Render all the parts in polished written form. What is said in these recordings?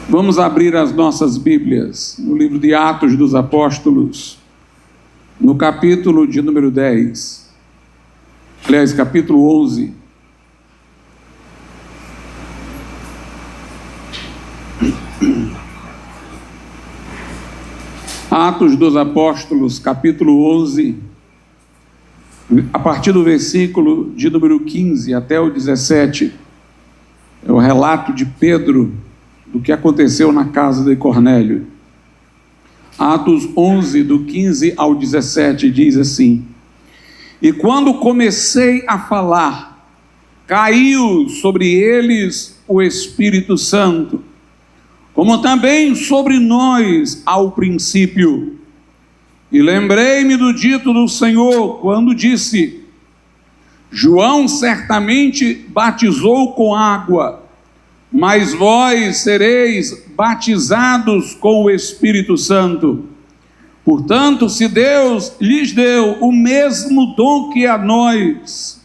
Vamos abrir as nossas Bíblias no livro de Atos dos Apóstolos, no capítulo de número 10. Aliás, capítulo 11. Atos dos Apóstolos, capítulo 11, a partir do versículo de número 15 até o 17. É o relato de Pedro do que aconteceu na casa de Cornélio. Atos 11, do 15 ao 17, diz assim: E quando comecei a falar, caiu sobre eles o Espírito Santo, como também sobre nós ao princípio. E lembrei-me do dito do Senhor, quando disse: João certamente batizou com água, mas vós sereis batizados com o Espírito Santo. Portanto, se Deus lhes deu o mesmo dom que a nós,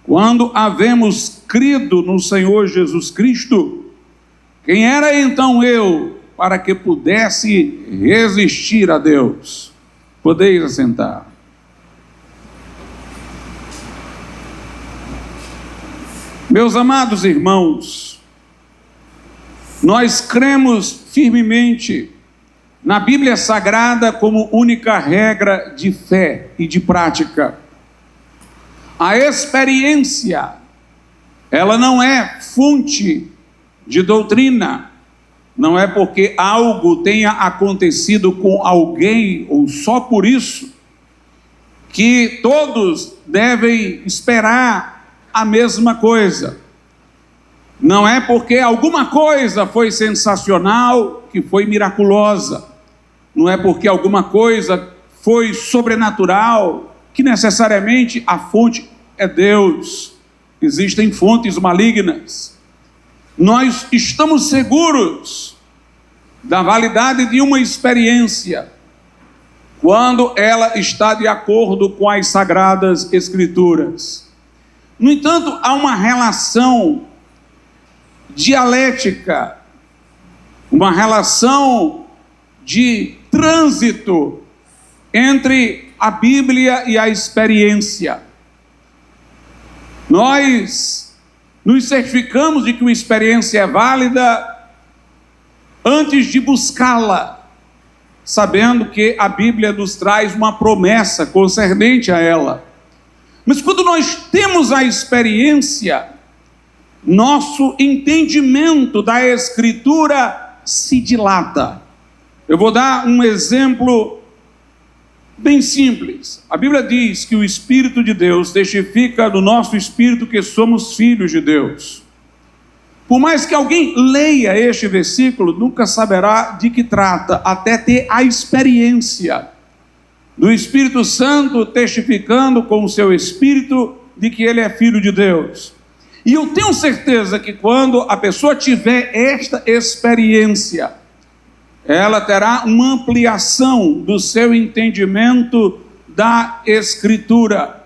quando havemos crido no Senhor Jesus Cristo, quem era então eu para que pudesse resistir a Deus? Podeis assentar. Meus amados irmãos, nós cremos firmemente na Bíblia Sagrada como única regra de fé e de prática. A experiência, ela não é fonte de doutrina. Não é porque algo tenha acontecido com alguém, ou só por isso, que todos devem esperar a mesma coisa. Não é porque alguma coisa foi sensacional que foi miraculosa. Não é porque alguma coisa foi sobrenatural que necessariamente a fonte é Deus. Existem fontes malignas. Nós estamos seguros da validade de uma experiência quando ela está de acordo com as Sagradas Escrituras. No entanto, há uma relação dialética, uma relação de trânsito entre a Bíblia e a experiência. Nós nos certificamos de que uma experiência é válida antes de buscá-la, sabendo que a Bíblia nos traz uma promessa concernente a ela. Mas quando nós temos a experiência, nosso entendimento da Escritura se dilata. Eu vou dar um exemplo bem simples. A Bíblia diz que o Espírito de Deus testifica do nosso espírito que somos filhos de Deus. Por mais que alguém leia este versículo, nunca saberá de que trata, até ter a experiência do Espírito Santo testificando com o seu espírito de que ele é filho de Deus. E eu tenho certeza que quando a pessoa tiver esta experiência, ela terá uma ampliação do seu entendimento da Escritura,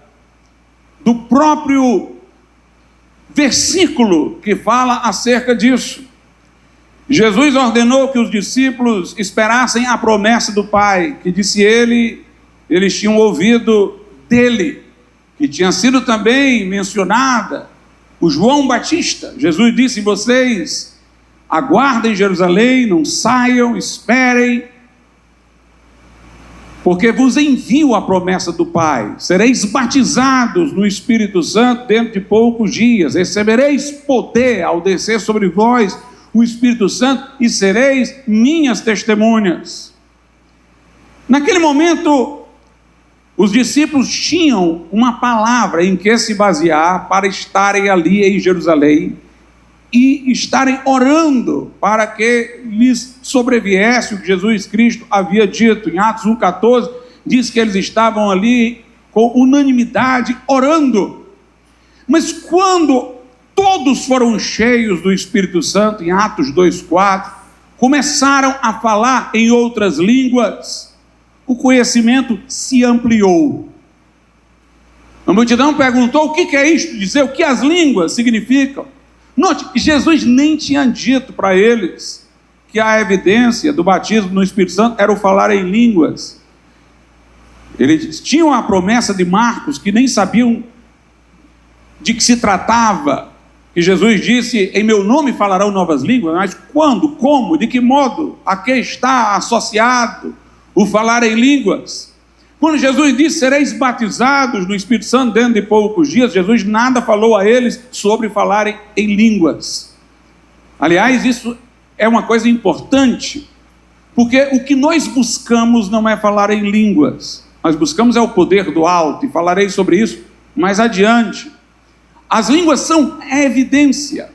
do próprio versículo que fala acerca disso. Jesus ordenou que os discípulos esperassem a promessa do Pai, que disse eles tinham ouvido dele, que tinha sido também mencionada o João Batista. Jesus disse: vocês aguardem em Jerusalém, não saiam, esperem, porque vos envio a promessa do Pai. Sereis batizados no Espírito Santo dentro de poucos dias, recebereis poder ao descer sobre vós o Espírito Santo e sereis minhas testemunhas. Naquele momento, os discípulos tinham uma palavra em que se basear para estarem ali em Jerusalém e estarem orando para que lhes sobreviesse o que Jesus Cristo havia dito. Em Atos 1,14 diz que eles estavam ali com unanimidade orando. Mas quando todos foram cheios do Espírito Santo, em Atos 2,4, começaram a falar em outras línguas, o conhecimento se ampliou. A multidão perguntou: o que é isto? Dizer o que as línguas significam. Note, Jesus nem tinha dito para eles que a evidência do batismo no Espírito Santo era o falar em línguas. Eles tinham a promessa de Marcos, que nem sabiam de que se tratava, que Jesus disse: em meu nome falarão novas línguas, mas quando, como, de que modo, a que está associado o falar em línguas? Quando Jesus disse: sereis batizados no Espírito Santo dentro de poucos dias, Jesus nada falou a eles sobre falarem em línguas. Aliás, isso é uma coisa importante, porque o que nós buscamos não é falar em línguas, nós buscamos é o poder do alto, e falarei sobre isso mais adiante. As línguas são evidência.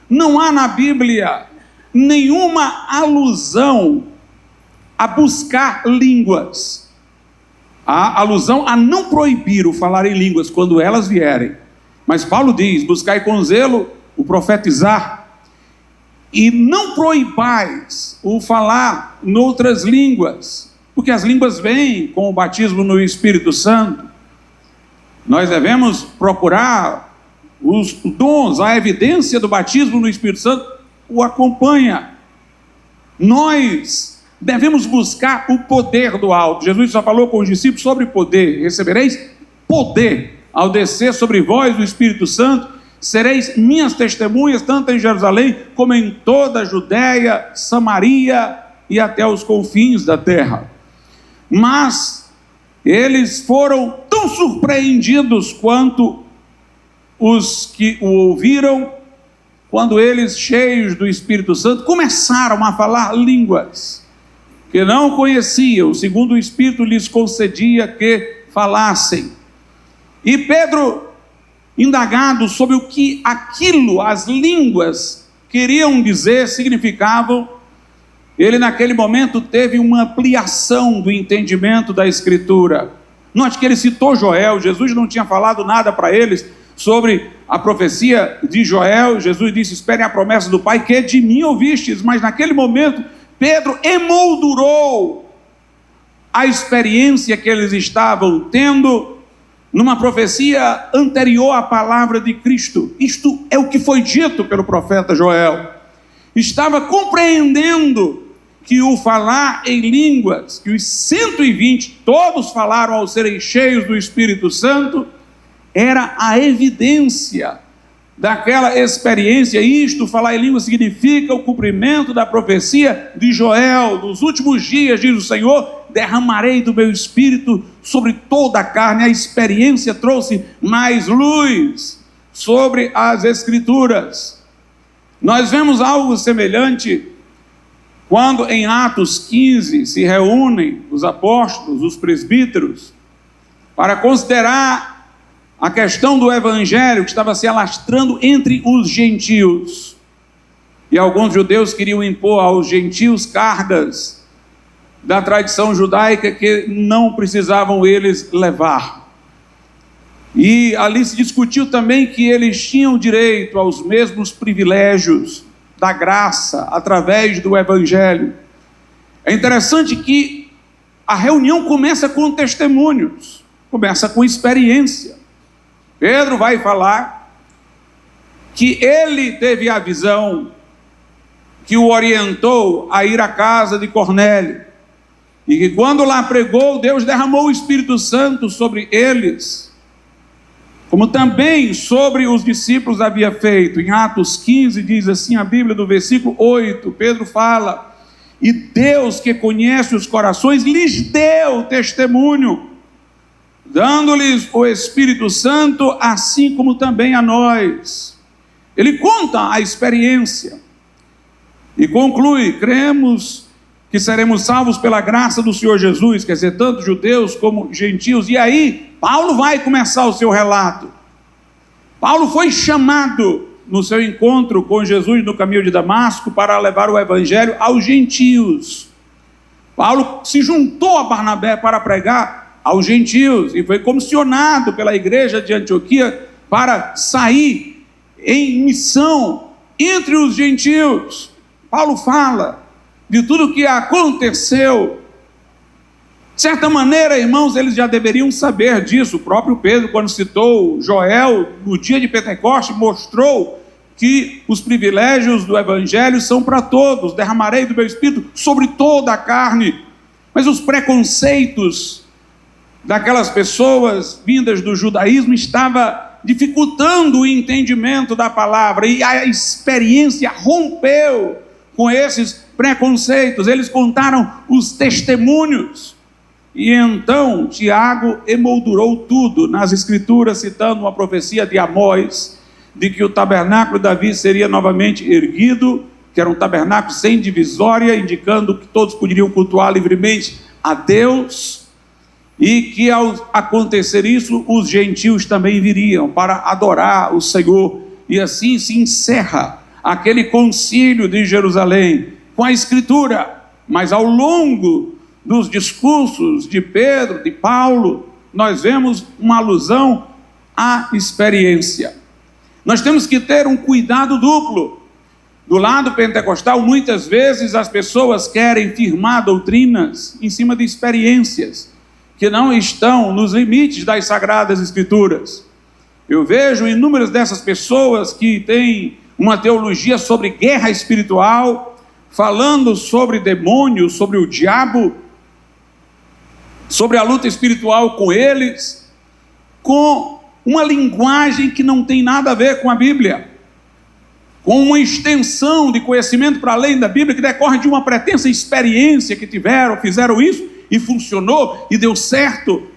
Não há na Bíblia nenhuma alusão a buscar línguas. Há alusão a não proibir o falar em línguas quando elas vierem. Mas Paulo diz: buscai com zelo o profetizar, e não proibais o falar noutras línguas, porque as línguas vêm com o batismo no Espírito Santo. Nós devemos procurar os dons, a evidência do batismo no Espírito Santo o acompanha. Nós devemos buscar o poder do alto. Jesus só falou com os discípulos sobre poder: recebereis poder ao descer sobre vós o Espírito Santo, sereis minhas testemunhas, tanto em Jerusalém como em toda a Judéia, Samaria e até os confins da terra. Mas eles foram tão surpreendidos quanto os que o ouviram, quando eles, cheios do Espírito Santo, começaram a falar línguas que não conheciam, segundo o Espírito lhes concedia que falassem. E Pedro, indagado sobre o que aquilo, as línguas, queriam dizer, significavam, ele naquele momento teve uma ampliação do entendimento da Escritura. Note que ele citou Joel. Jesus não tinha falado nada para eles sobre a profecia de Joel. Jesus disse: esperem a promessa do Pai, que de mim ouvistes. Mas naquele momento Pedro emoldurou a experiência que eles estavam tendo numa profecia anterior à palavra de Cristo. Isto é o que foi dito pelo profeta Joel. Estava compreendendo que o falar em línguas, que os 120 todos falaram ao serem cheios do Espírito Santo, era a evidência daquela experiência. Isto, falar em línguas, significa o cumprimento da profecia de Joel: nos últimos dias, diz o Senhor, derramarei do meu Espírito sobre toda a carne. A experiência trouxe mais luz sobre as Escrituras. Nós vemos algo semelhante quando em Atos 15 se reúnem os apóstolos, os presbíteros, para considerar a questão do evangelho que estava se alastrando entre os gentios. E alguns judeus queriam impor aos gentios cargas da tradição judaica que não precisavam eles levar. E ali se discutiu também que eles tinham direito aos mesmos privilégios da graça através do evangelho. É interessante que a reunião começa com testemunhos, começa com experiência. Pedro vai falar que ele teve a visão que o orientou a ir à casa de Cornélio, e que quando lá pregou, Deus derramou o Espírito Santo sobre eles, como também sobre os discípulos havia feito. Em Atos 15 diz assim a Bíblia, do versículo 8, Pedro fala: e Deus, que conhece os corações, lhes deu testemunho, dando-lhes o Espírito Santo, assim como também a nós. Ele conta a experiência e conclui: cremos que seremos salvos pela graça do Senhor Jesus, quer dizer, tanto judeus como gentios. E aí Paulo vai começar o seu relato. Paulo foi chamado no seu encontro com Jesus no caminho de Damasco para levar o evangelho aos gentios. Paulo se juntou a Barnabé para pregar aos gentios e foi comissionado pela igreja de Antioquia para sair em missão entre os gentios. Paulo fala de tudo o que aconteceu. De certa maneira, irmãos, eles já deveriam saber disso. O próprio Pedro, quando citou Joel no dia de Pentecostes, mostrou que os privilégios do Evangelho são para todos, derramarei do meu Espírito sobre toda a carne. Mas os preconceitos daquelas pessoas vindas do judaísmo estava dificultando o entendimento da palavra, e a experiência rompeu com esses preconceitos. Eles contaram os testemunhos, e então Tiago emoldurou tudo nas Escrituras, citando uma profecia de Amós, de que o tabernáculo de Davi seria novamente erguido, que era um tabernáculo sem divisória, indicando que todos poderiam cultuar livremente a Deus, e que ao acontecer isso, os gentios também viriam para adorar o Senhor. E assim se encerra aquele concílio de Jerusalém com a Escritura. Mas ao longo dos discursos de Pedro, de Paulo, nós vemos uma alusão à experiência. Nós temos que ter um cuidado duplo. Do lado pentecostal, muitas vezes as pessoas querem firmar doutrinas em cima de experiências que não estão nos limites das Sagradas Escrituras. Eu vejo inúmeras dessas pessoas que têm uma teologia sobre guerra espiritual, falando sobre demônios, sobre o diabo, sobre a luta espiritual com eles, com uma linguagem que não tem nada a ver com a Bíblia, com uma extensão de conhecimento para além da Bíblia, que decorre de uma pretensa experiência que tiveram, fizeram isso, e funcionou, e deu certo.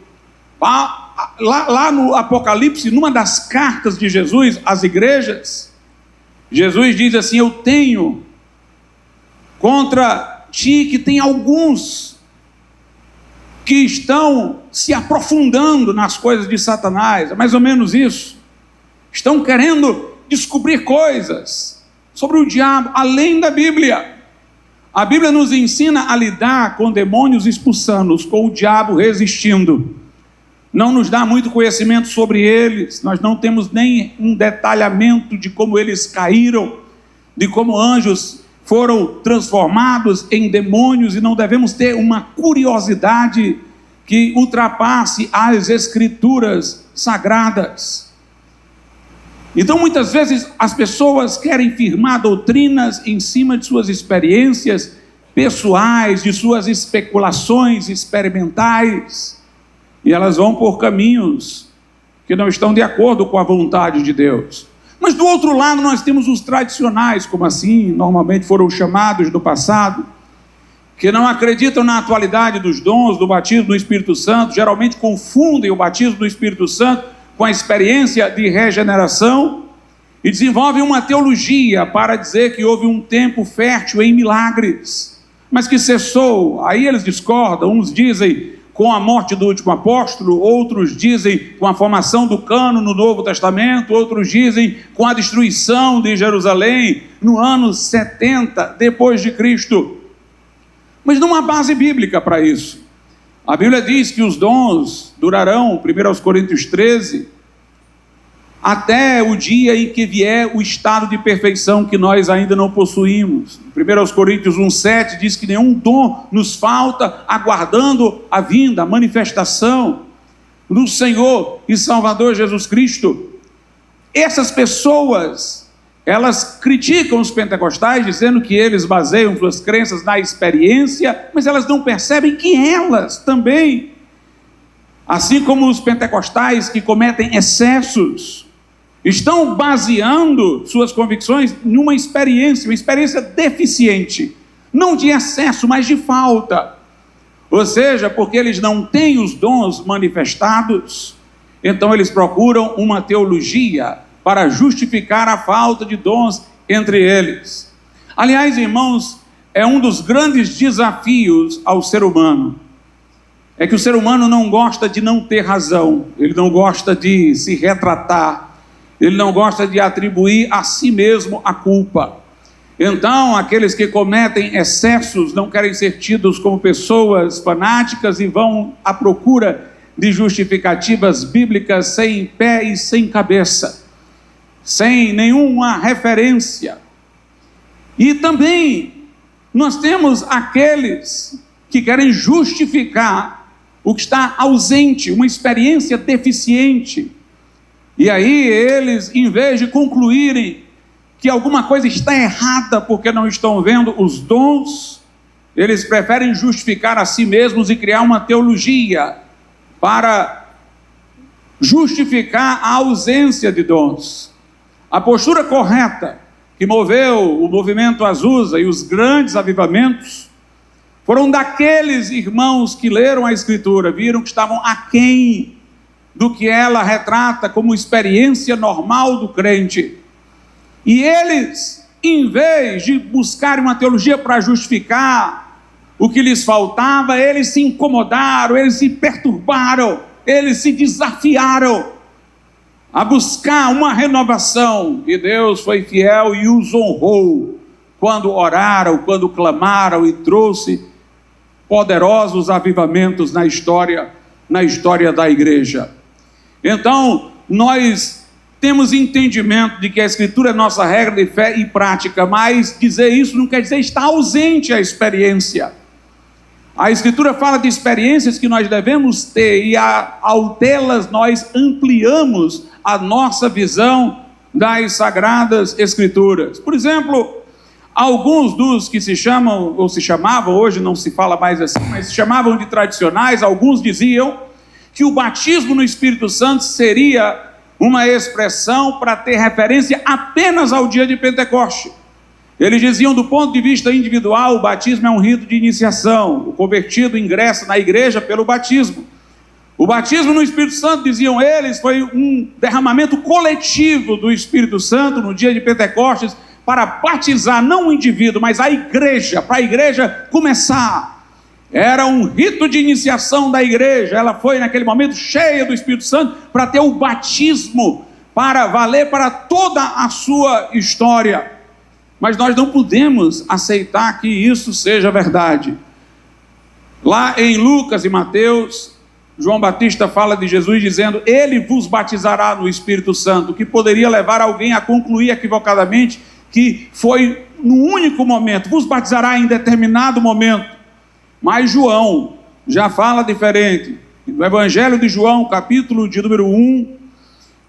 Lá no Apocalipse, numa das cartas de Jesus às igrejas, Jesus diz assim: eu tenho contra ti que tem alguns que estão se aprofundando nas coisas de Satanás, é mais ou menos isso, estão querendo descobrir coisas sobre o diabo, além da Bíblia. A Bíblia nos ensina a lidar com demônios expulsando-os, com o diabo resistindo. Não nos dá muito conhecimento sobre eles, nós não temos nem um detalhamento de como eles caíram, de como anjos foram transformados em demônios, e não devemos ter uma curiosidade que ultrapasse as Escrituras sagradas. Então, muitas vezes, as pessoas querem firmar doutrinas em cima de suas experiências pessoais, de suas especulações experimentais, e elas vão por caminhos que não estão de acordo com a vontade de Deus. Mas, do outro lado, nós temos os tradicionais, como assim normalmente foram chamados no passado, que não acreditam na atualidade dos dons, do batismo do Espírito Santo, geralmente confundem o batismo do Espírito Santo com a experiência de regeneração, e desenvolvem uma teologia para dizer que houve um tempo fértil em milagres, mas que cessou. Aí eles discordam, uns dizem com a morte do último apóstolo, outros dizem com a formação do cânon no Novo Testamento, outros dizem com a destruição de Jerusalém no ano 70 depois de Cristo. Mas não há base bíblica para isso. A Bíblia diz que os dons durarão, 1 Coríntios 13, até o dia em que vier o estado de perfeição que nós ainda não possuímos. 1 Coríntios 1,7 diz que nenhum dom nos falta, aguardando a vinda, a manifestação do Senhor e Salvador Jesus Cristo. Essas pessoas, elas criticam os pentecostais, dizendo que eles baseiam suas crenças na experiência, mas elas não percebem que elas também, assim como os pentecostais que cometem excessos, estão baseando suas convicções numa experiência, uma experiência deficiente, não de excesso, mas de falta. Ou seja, porque eles não têm os dons manifestados, então eles procuram uma teologia para justificar a falta de dons entre eles. Aliás, irmãos, é um dos grandes desafios ao ser humano, é que o ser humano não gosta de não ter razão, ele não gosta de se retratar, ele não gosta de atribuir a si mesmo a culpa. Então, aqueles que cometem excessos não querem ser tidos como pessoas fanáticas e vão à procura de justificativas bíblicas sem pé e sem cabeça, sem nenhuma referência. E também nós temos aqueles que querem justificar o que está ausente, uma experiência deficiente. E aí eles, em vez de concluírem que alguma coisa está errada porque não estão vendo os dons, eles preferem justificar a si mesmos e criar uma teologia para justificar a ausência de dons. A postura correta que moveu o movimento Azusa e os grandes avivamentos foram daqueles irmãos que leram a Escritura, viram que estavam aquém do que ela retrata como experiência normal do crente. E eles, em vez de buscarem uma teologia para justificar o que lhes faltava, eles se incomodaram, eles se perturbaram, eles se desafiaram a buscar uma renovação. E Deus foi fiel e os honrou quando oraram, quando clamaram, e trouxe poderosos avivamentos na história da igreja. Então, nós temos entendimento de que a Escritura é nossa regra de fé e prática, mas dizer isso não quer dizer estar ausente a experiência. A Escritura fala de experiências que nós devemos ter, e ao tê-las nós ampliamos a nossa visão das Sagradas Escrituras. Por exemplo, alguns dos que se chamam, ou se chamavam, hoje não se fala mais assim, mas se chamavam de tradicionais, alguns diziam que o batismo no Espírito Santo seria uma expressão para ter referência apenas ao dia de Pentecoste. Eles diziam, do ponto de vista individual, o batismo é um rito de iniciação. O convertido ingressa na igreja pelo batismo. O batismo no Espírito Santo, diziam eles, foi um derramamento coletivo do Espírito Santo no dia de Pentecostes para batizar não o indivíduo, mas a igreja, para a igreja começar. Era um rito de iniciação da igreja. Ela foi naquele momento cheia do Espírito Santo para ter o batismo, para valer para toda a sua história. Mas nós não podemos aceitar que isso seja verdade. Lá em Lucas e Mateus, João Batista fala de Jesus dizendo: ele vos batizará no Espírito Santo, que poderia levar alguém a concluir equivocadamente que foi no único momento, vos batizará em determinado momento. Mas João já fala diferente. No Evangelho de João, capítulo de número 1,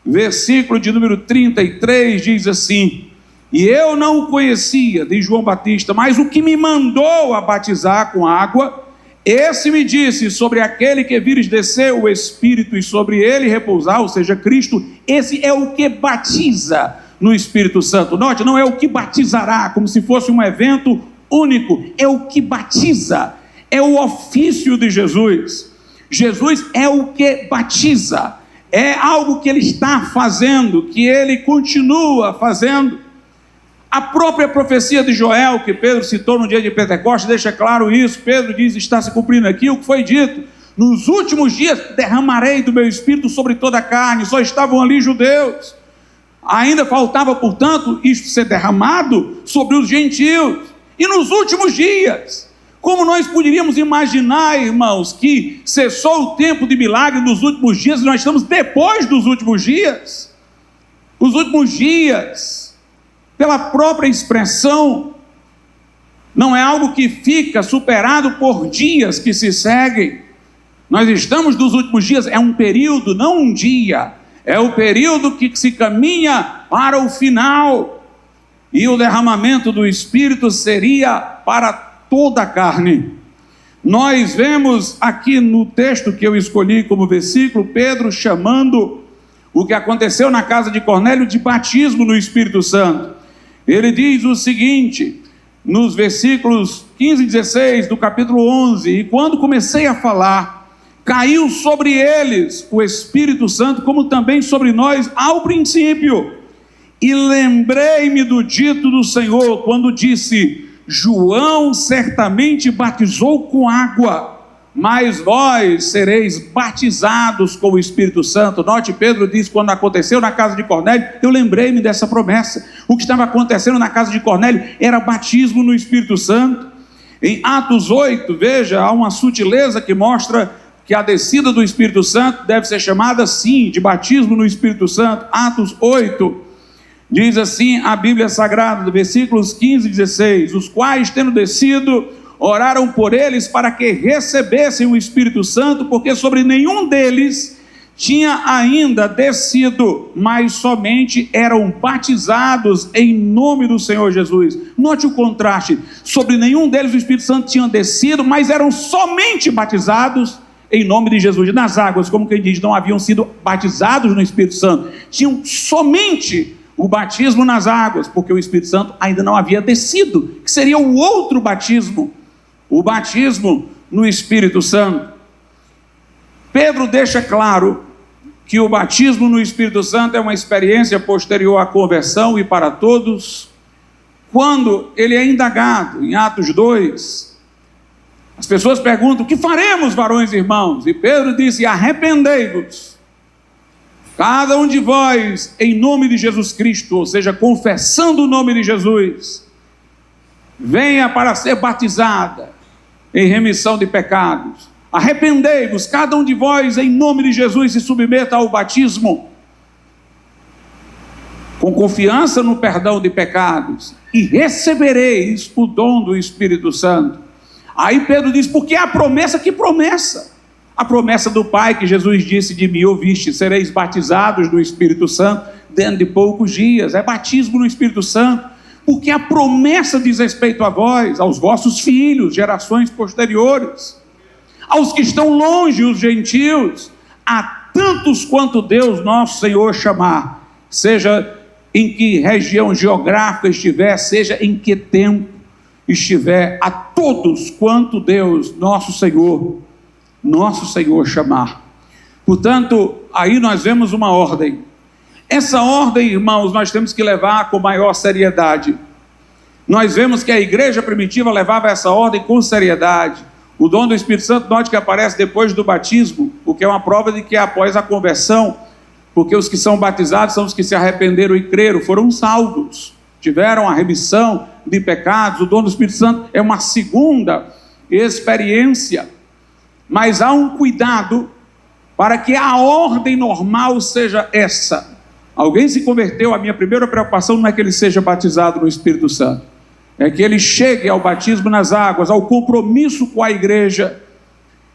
versículo de número 33, diz assim: e eu não o conhecia, diz João Batista, mas o que me mandou a batizar com água, esse me disse: sobre aquele que vires descer o Espírito e sobre ele repousar, ou seja, Cristo, esse é o que batiza no Espírito Santo. Note, não é o que batizará, como se fosse um evento único, é o que batiza, é o ofício de Jesus. Jesus é o que batiza, é algo que ele está fazendo, que ele continua fazendo. A própria profecia de Joel, que Pedro citou no dia de Pentecostes, deixa claro isso. Pedro diz: está se cumprindo aqui o que foi dito: nos últimos dias derramarei do meu Espírito sobre toda a carne. Só estavam ali judeus. Ainda faltava, portanto, isto ser derramado sobre os gentios. E nos últimos dias, como nós poderíamos imaginar, irmãos, que cessou o tempo de milagre nos últimos dias, e nós estamos depois dos últimos dias? Os últimos dias, pela própria expressão, não é algo que fica superado por dias que se seguem. Nós estamos nos últimos dias, é um período, não um dia, é o período que se caminha para o final, e o derramamento do Espírito seria para toda a carne. Nós vemos aqui no texto que eu escolhi como versículo, Pedro chamando o que aconteceu na casa de Cornélio de batismo no Espírito Santo. Ele diz o seguinte, nos versículos 15 e 16 do capítulo 11: e quando comecei a falar, caiu sobre eles o Espírito Santo, como também sobre nós ao princípio. E lembrei-me do dito do Senhor, quando disse: João certamente batizou com água, mas vós sereis batizados com o Espírito Santo. Note, Pedro diz: quando aconteceu na casa de Cornélio, eu lembrei-me dessa promessa. O que estava acontecendo na casa de Cornélio era batismo no Espírito Santo. Em Atos 8, veja, há uma sutileza que mostra que a descida do Espírito Santo deve ser chamada, sim, de batismo no Espírito Santo. Atos 8, diz assim a Bíblia Sagrada, versículos 15 e 16: os quais, tendo descido, oraram por eles para que recebessem o Espírito Santo, porque sobre nenhum deles tinha ainda descido, mas somente eram batizados em nome do Senhor Jesus. Note o contraste: sobre nenhum deles o Espírito Santo tinha descido, mas eram somente batizados em nome de Jesus. Nas águas, como quem diz, não haviam sido batizados no Espírito Santo, tinham somente o batismo nas águas, porque o Espírito Santo ainda não havia descido, que seria o outro batismo, o batismo no Espírito Santo. Pedro deixa claro que o batismo no Espírito Santo é uma experiência posterior à conversão e para todos. Quando ele é indagado, em Atos 2, as pessoas perguntam: o que faremos, varões e irmãos? E Pedro disse: arrependei-vos, cada um de vós, em nome de Jesus Cristo, ou seja, confessando o nome de Jesus, venha para ser batizada em remissão de pecados. Arrependei-vos, cada um de vós, em nome de Jesus, se submeta ao batismo, com confiança no perdão de pecados, e recebereis o dom do Espírito Santo. Aí Pedro diz: porque a promessa, que promessa? A promessa do Pai, que Jesus disse: de mim ouviste, sereis batizados no Espírito Santo dentro de poucos dias. É batismo no Espírito Santo, porque a promessa diz respeito a vós, aos vossos filhos, gerações posteriores, aos que estão longe, os gentios, a tantos quanto Deus nosso Senhor chamar, seja em que região geográfica estiver, seja em que tempo estiver, a todos quanto Deus nosso Senhor chamar. Portanto, aí nós vemos uma ordem. Essa ordem, irmãos, nós temos que levar com maior seriedade. Nós vemos que a igreja primitiva levava essa ordem com seriedade. O dom do Espírito Santo, note que aparece depois do batismo, o que é uma prova de que é após a conversão, porque os que são batizados são os que se arrependeram e creram, foram salvos, tiveram a remissão de pecados. O dom do Espírito Santo é uma segunda experiência, mas há um cuidado para que a ordem normal seja essa. Alguém se converteu, a minha primeira preocupação não é que ele seja batizado no Espírito Santo, é que ele chegue ao batismo nas águas, ao compromisso com a igreja,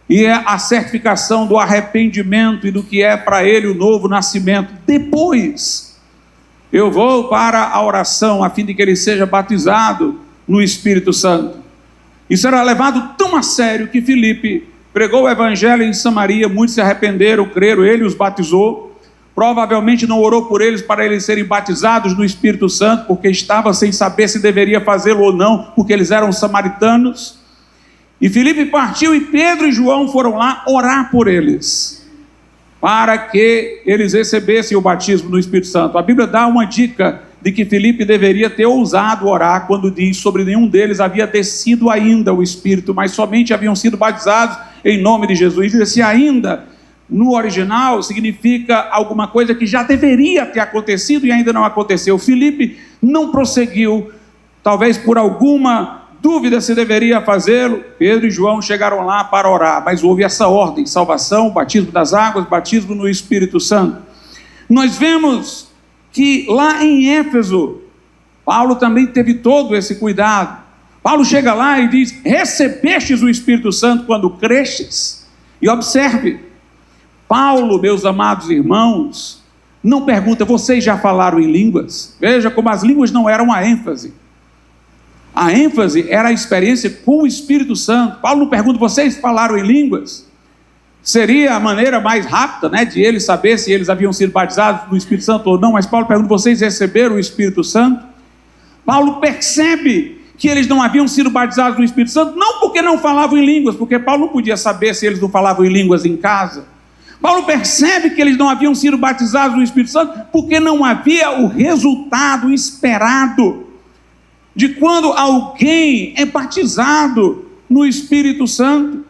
e é a certificação do arrependimento e do que é para ele o novo nascimento. Depois, eu vou para a oração, a fim de que ele seja batizado no Espírito Santo. Isso era levado tão a sério que Filipe pregou o evangelho em Samaria, muitos se arrependeram, creram, ele os batizou. Provavelmente não orou por eles para eles serem batizados no Espírito Santo, porque estava sem saber se deveria fazê-lo ou não, porque eles eram samaritanos. E Filipe partiu e Pedro e João foram lá orar por eles, para que eles recebessem o batismo no Espírito Santo. A Bíblia dá uma dica de que Filipe deveria ter ousado orar quando diz: sobre nenhum deles havia descido ainda o Espírito, mas somente haviam sido batizados em nome de Jesus. E esse ainda, no original, significa alguma coisa que já deveria ter acontecido e ainda não aconteceu. Filipe não prosseguiu, talvez por alguma dúvida se deveria fazê-lo. Pedro e João chegaram lá para orar, mas houve essa ordem: salvação, batismo das águas, batismo no Espírito Santo. Nós vemos que lá em Éfeso, Paulo também teve todo esse cuidado. Paulo chega lá e diz: recebestes o Espírito Santo quando crestes. E observe, Paulo, meus amados irmãos, não pergunta: vocês já falaram em línguas? Veja como as línguas não eram a ênfase. A ênfase era a experiência com o Espírito Santo. Paulo não pergunta: vocês falaram em línguas? Seria a maneira mais rápida, né, de ele saber se eles haviam sido batizados no Espírito Santo ou não. Mas Paulo pergunta: vocês receberam o Espírito Santo? Paulo percebe que eles não haviam sido batizados no Espírito Santo, não porque não falavam em línguas, porque Paulo não podia saber se eles não falavam em línguas em casa. Paulo percebe que eles não haviam sido batizados no Espírito Santo porque não havia o resultado esperado de quando alguém é batizado no Espírito Santo.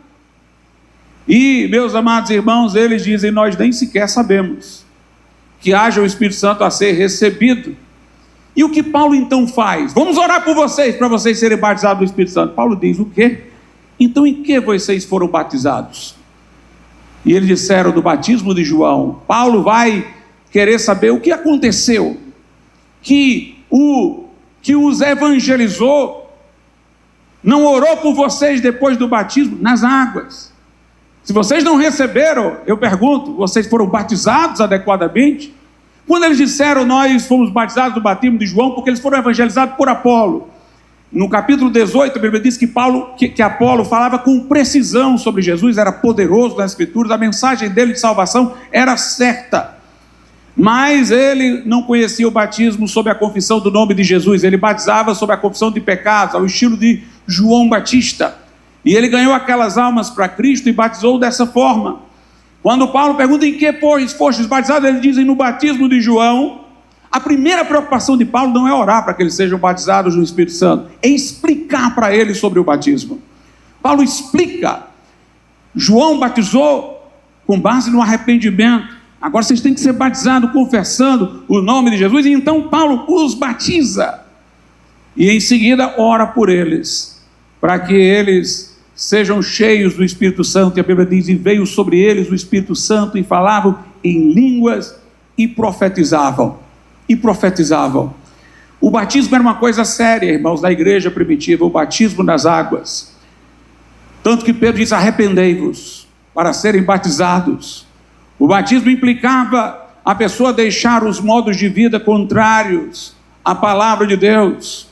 E, meus amados irmãos, eles dizem: nós nem sequer sabemos que haja o Espírito Santo a ser recebido. E o que Paulo então faz? Vamos orar por vocês, para vocês serem batizados no Espírito Santo. Paulo diz: o quê? Então em que vocês foram batizados? E eles disseram: do batismo de João. Paulo vai querer saber o que aconteceu, que os evangelizou, não orou por vocês depois do batismo nas águas. Se vocês não receberam, eu pergunto, vocês foram batizados adequadamente? Quando eles disseram, nós fomos batizados do batismo de João, porque eles foram evangelizados por Apolo. No capítulo 18, a Bíblia diz que Apolo falava com precisão sobre Jesus, era poderoso nas Escrituras, a mensagem dele de salvação era certa. Mas ele não conhecia o batismo sob a confissão do nome de Jesus, ele batizava sob a confissão de pecados, ao estilo de João Batista. E ele ganhou aquelas almas para Cristo e batizou dessa forma. Quando Paulo pergunta em que, pois, fostes batizados, eles dizem no batismo de João. A primeira preocupação de Paulo não é orar para que eles sejam batizados no Espírito Santo, é explicar para eles sobre o batismo. Paulo explica, João batizou com base no arrependimento, agora vocês têm que ser batizados confessando o nome de Jesus, e então Paulo os batiza, e em seguida ora por eles, para que eles sejam cheios do Espírito Santo, e a Bíblia diz, e veio sobre eles o Espírito Santo, e falavam em línguas, e profetizavam. O batismo era uma coisa séria, irmãos, da igreja primitiva, o batismo nas águas. Tanto que Pedro diz, arrependei-vos para serem batizados. O batismo implicava a pessoa deixar os modos de vida contrários à palavra de Deus.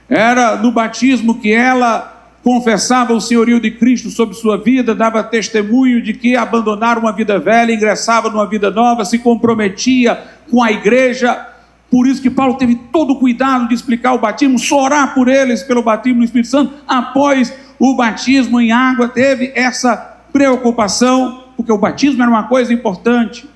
Era no batismo que ela confessava o senhorio de Cristo sobre sua vida, dava testemunho de que abandonara uma vida velha, ingressava numa vida nova, se comprometia com a igreja. Por isso que Paulo teve todo o cuidado de explicar o batismo, só orar por eles pelo batismo no Espírito Santo. Após o batismo em água, teve essa preocupação, porque o batismo era uma coisa importante.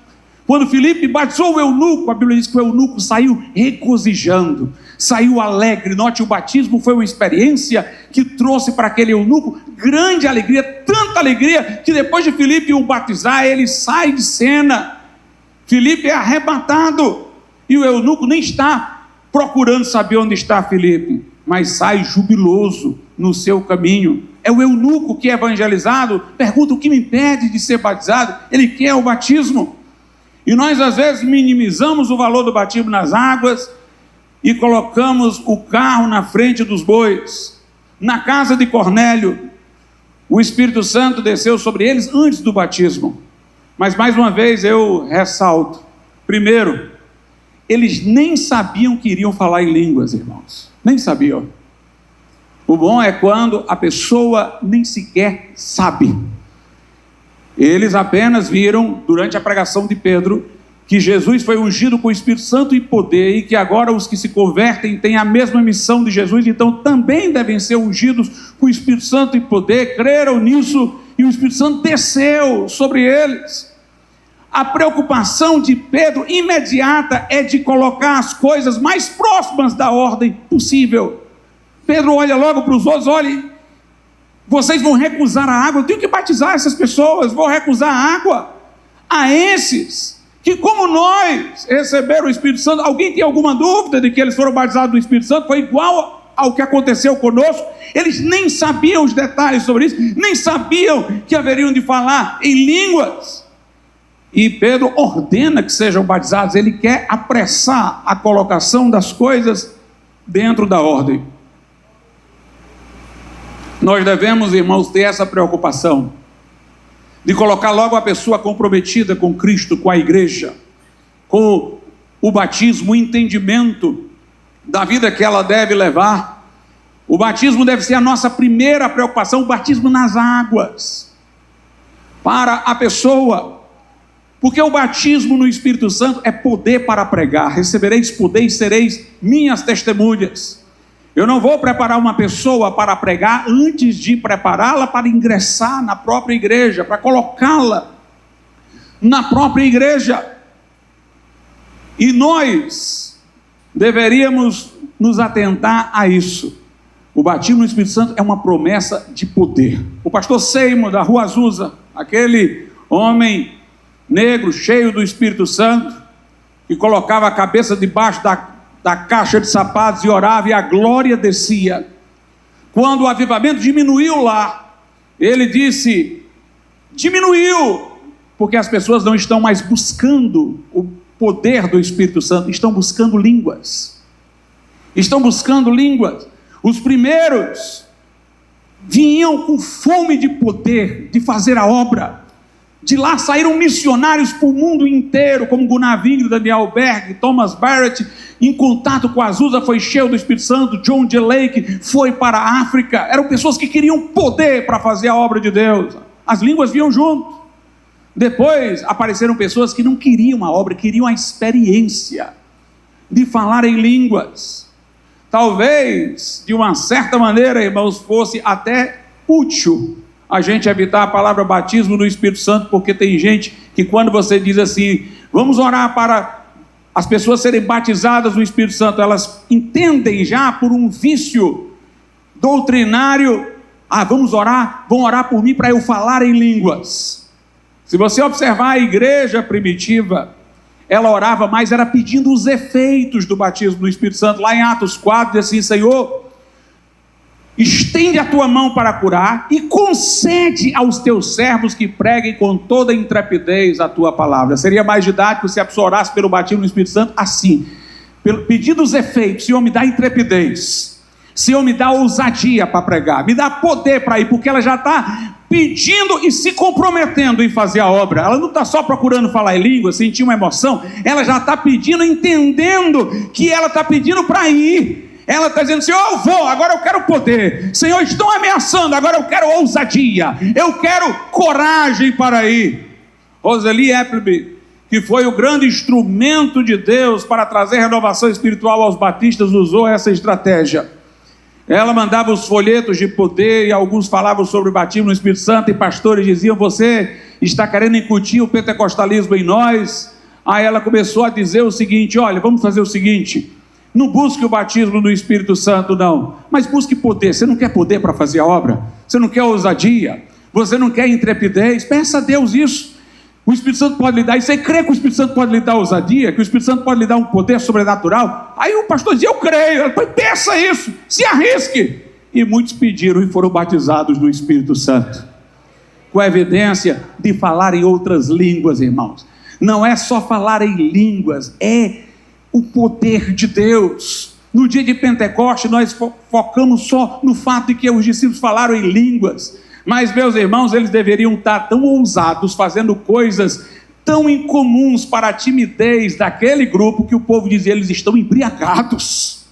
Quando Filipe batizou o eunuco, a Bíblia diz que o eunuco saiu regozijando, saiu alegre. Note, o batismo foi uma experiência que trouxe para aquele eunuco grande alegria, tanta alegria, que depois de Filipe o batizar, ele sai de cena. Filipe é arrebatado, e o eunuco nem está procurando saber onde está Filipe, mas sai jubiloso no seu caminho. É o eunuco que é evangelizado, pergunta o que me impede de ser batizado, ele quer o batismo. E nós às vezes minimizamos o valor do batismo nas águas e colocamos o carro na frente dos bois. Na casa de Cornélio, o Espírito Santo desceu sobre eles antes do batismo. Mas mais uma vez eu ressalto, primeiro, eles nem sabiam que iriam falar em línguas, irmãos, nem sabiam. O bom é quando a pessoa nem sequer sabe. Eles apenas viram, durante a pregação de Pedro, que Jesus foi ungido com o Espírito Santo e poder, e que agora os que se convertem têm a mesma missão de Jesus, então também devem ser ungidos com o Espírito Santo e poder. Creram nisso, e o Espírito Santo desceu sobre eles. A preocupação de Pedro imediata é de colocar as coisas mais próximas da ordem possível. Pedro olha logo para os outros, olha, vocês vão recusar a água, eu tenho que batizar essas pessoas, vou recusar a água a esses, que como nós receberam o Espírito Santo. Alguém tem alguma dúvida de que eles foram batizados do Espírito Santo? Foi igual ao que aconteceu conosco. Eles nem sabiam os detalhes sobre isso, nem sabiam que haveriam de falar em línguas. E Pedro ordena que sejam batizados, ele quer apressar a colocação das coisas dentro da ordem. Nós devemos, irmãos, ter essa preocupação de colocar logo a pessoa comprometida com Cristo, com a igreja, com o batismo, o entendimento da vida que ela deve levar. O batismo deve ser a nossa primeira preocupação, o batismo nas águas, para a pessoa. Porque o batismo no Espírito Santo é poder para pregar. Recebereis poder e sereis minhas testemunhas. Eu não vou preparar uma pessoa para pregar antes de prepará-la para ingressar na própria igreja, para colocá-la na própria igreja. E nós deveríamos nos atentar a isso. O batismo no Espírito Santo é uma promessa de poder. O pastor Seymour, da Rua Azusa, aquele homem negro, cheio do Espírito Santo, que colocava a cabeça debaixo da caixa de sapatos e orava, e a glória descia. Quando o avivamento diminuiu lá, ele disse, diminuiu, porque as pessoas não estão mais buscando o poder do Espírito Santo, estão buscando línguas. Estão buscando línguas. Os primeiros vinham com fome de poder, de fazer a obra. De lá saíram missionários para o mundo inteiro, como Gunnar Wingre, Daniel Berg, Thomas Barrett, em contato com Azusa, foi cheio do Espírito Santo. John G. Lake foi para a África. Eram pessoas que queriam poder para fazer a obra de Deus. As línguas vinham junto. Depois apareceram pessoas que não queriam a obra, queriam a experiência de falar em línguas. Talvez, de uma certa maneira, irmãos, fosse até útil a gente evitar a palavra batismo no Espírito Santo, porque tem gente que quando você diz assim, vamos orar para as pessoas serem batizadas no Espírito Santo, elas entendem já por um vício doutrinário, vamos orar, vão orar por mim para eu falar em línguas. Se você observar a igreja primitiva, ela orava mais, era pedindo os efeitos do batismo no Espírito Santo. Lá em Atos 4, diz assim, Senhor, estende a tua mão para curar e concede aos teus servos que preguem com toda intrepidez a tua palavra. Seria mais didático se a pessoa orasse pelo batismo no Espírito Santo assim, pedindo os efeitos. Senhor, me dá intrepidez, Senhor, me dá ousadia para pregar, me dá poder para ir, porque ela já está pedindo e se comprometendo em fazer a obra. Ela não está só procurando falar em língua, sentir uma emoção, ela já está pedindo, entendendo que ela está pedindo para ir. Ela está dizendo, Senhor, eu vou, agora eu quero poder. Senhor, estão ameaçando, agora eu quero ousadia. Eu quero coragem para ir. Roseli Appleby, que foi o grande instrumento de Deus para trazer renovação espiritual aos batistas, usou essa estratégia. Ela mandava os folhetos de poder e alguns falavam sobre o batismo no Espírito Santo e pastores diziam, você está querendo incutir o pentecostalismo em nós? Aí ela começou a dizer o seguinte, olha, vamos fazer o seguinte, não busque o batismo no Espírito Santo não, mas busque poder. Você não quer poder para fazer a obra? Você não quer ousadia? Você não quer intrepidez? Peça a Deus isso. O Espírito Santo pode lhe dar, e você crê que o Espírito Santo pode lhe dar ousadia, que o Espírito Santo pode lhe dar um poder sobrenatural? Aí o pastor dizia, eu creio. Peça isso, se arrisque. E muitos pediram e foram batizados no Espírito Santo, com a evidência de falar em outras línguas, irmãos. Não é só falar em línguas, é o poder de Deus. No dia de Pentecostes nós focamos só no fato de que os discípulos falaram em línguas, mas meus irmãos, eles deveriam estar tão ousados, fazendo coisas tão incomuns para a timidez daquele grupo, que o povo dizia, eles estão embriagados.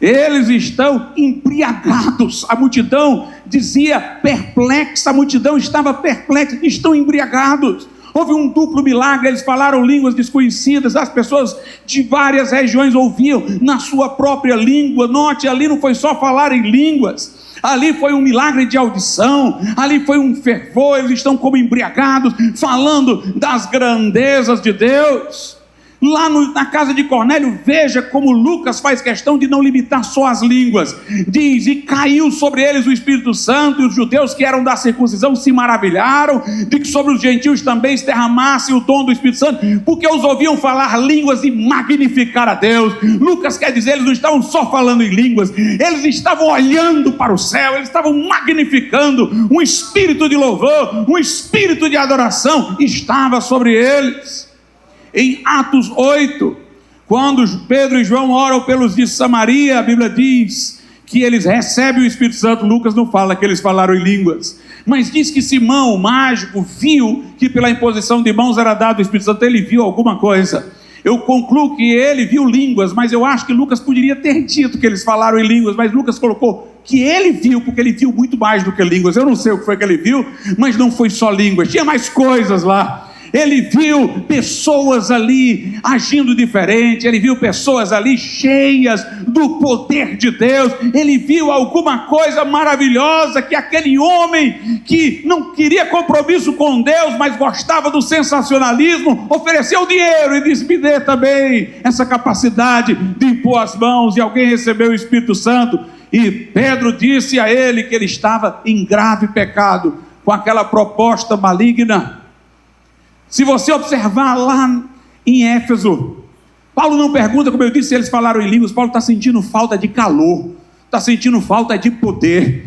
Eles estão embriagados. A multidão dizia perplexa, a multidão estava perplexa, estão embriagados. Houve um duplo milagre, eles falaram línguas desconhecidas, as pessoas de várias regiões ouviam na sua própria língua. Note, ali não foi só falar em línguas, ali foi um milagre de audição, ali foi um fervor, eles estão como embriagados, falando das grandezas de Deus. Lá na casa de Cornélio, veja como Lucas faz questão de não limitar só as línguas. Diz, e caiu sobre eles o Espírito Santo, e os judeus que eram da circuncisão se maravilharam de que sobre os gentios também se derramasse o dom do Espírito Santo, porque os ouviam falar línguas e magnificar a Deus. Lucas quer dizer, eles não estavam só falando em línguas, eles estavam olhando para o céu, eles estavam magnificando. Um espírito de louvor, um espírito de adoração estava sobre eles. Em Atos 8, quando Pedro e João oram pelos de Samaria, a Bíblia diz que eles recebem o Espírito Santo. Lucas não fala que eles falaram em línguas, mas diz que Simão, o mágico, viu que pela imposição de mãos era dado o Espírito Santo. Ele viu alguma coisa. Eu concluo que ele viu línguas, mas eu acho que Lucas poderia ter dito que eles falaram em línguas, mas Lucas colocou que ele viu, porque ele viu muito mais do que línguas. Eu não sei o que foi que ele viu, mas não foi só línguas, tinha mais coisas lá. Ele viu pessoas ali agindo diferente, ele viu pessoas ali cheias do poder de Deus, ele viu alguma coisa maravilhosa, que aquele homem que não queria compromisso com Deus, mas gostava do sensacionalismo, ofereceu dinheiro e disse, me dê também essa capacidade de impor as mãos, e alguém recebeu o Espírito Santo. E Pedro disse a ele que ele estava em grave pecado com aquela proposta maligna. Se você observar lá em Éfeso, Paulo não pergunta, como eu disse, se eles falaram em línguas. Paulo está sentindo falta de calor, está sentindo falta de poder.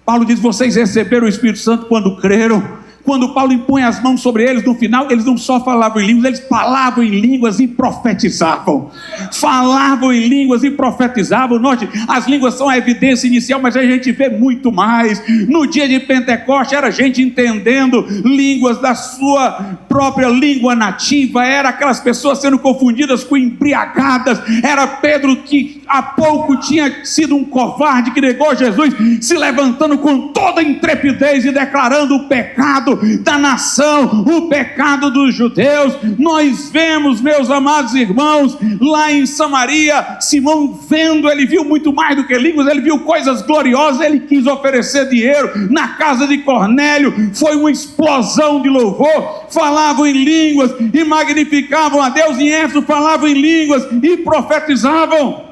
Paulo diz, vocês receberam o Espírito Santo quando creram. quando Paulo impõe as mãos sobre eles, no final, eles não só falavam em línguas, eles falavam em línguas e profetizavam. Falavam em línguas e profetizavam. Note, as línguas são a evidência inicial, mas a gente vê muito mais. No dia de Pentecoste, era gente entendendo línguas da sua própria língua nativa, era aquelas pessoas sendo confundidas com embriagadas, era Pedro que há pouco tinha sido um covarde que negou Jesus, se levantando com toda a intrepidez e declarando o pecado da nação, o pecado dos judeus. Nós vemos, meus amados irmãos, lá em Samaria, Simão vendo, ele viu muito mais do que línguas, ele viu coisas gloriosas, ele quis oferecer dinheiro. Na casa de Cornélio foi uma explosão de louvor, falavam em línguas e magnificavam a Deus. Em Éfeso falavam em línguas e profetizavam.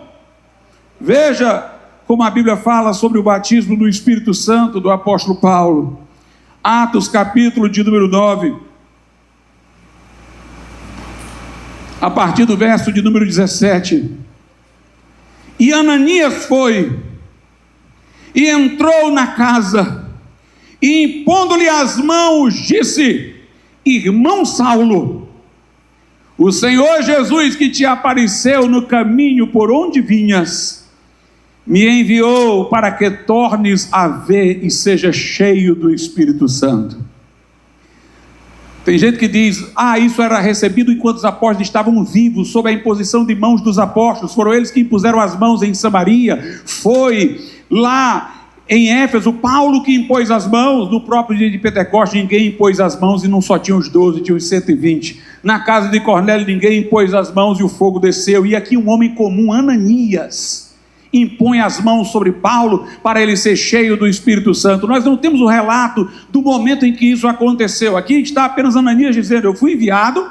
Veja como a Bíblia fala sobre o batismo do Espírito Santo do apóstolo Paulo. Atos capítulo de número 9, a partir do verso de número 17. E Ananias foi e entrou na casa, e impondo-lhe as mãos, disse: irmão Saulo, o Senhor Jesus que te apareceu no caminho por onde vinhas, me enviou para que tornes a ver e seja cheio do Espírito Santo. Tem gente que diz: isso era recebido enquanto os apóstolos estavam vivos, sob a imposição de mãos dos apóstolos. Foram eles que impuseram as mãos em Samaria. Foi lá em Éfeso Paulo que impôs as mãos. No próprio dia de Pentecostes ninguém impôs as mãos, e não só tinha os 12, tinha os 120. Na casa de Cornélio ninguém impôs as mãos e o fogo desceu. E aqui um homem comum, Ananias, impõe as mãos sobre Paulo para ele ser cheio do Espírito Santo. Nós não temos o relato do momento em que isso aconteceu. Aqui está apenas Ananias dizendo: eu fui enviado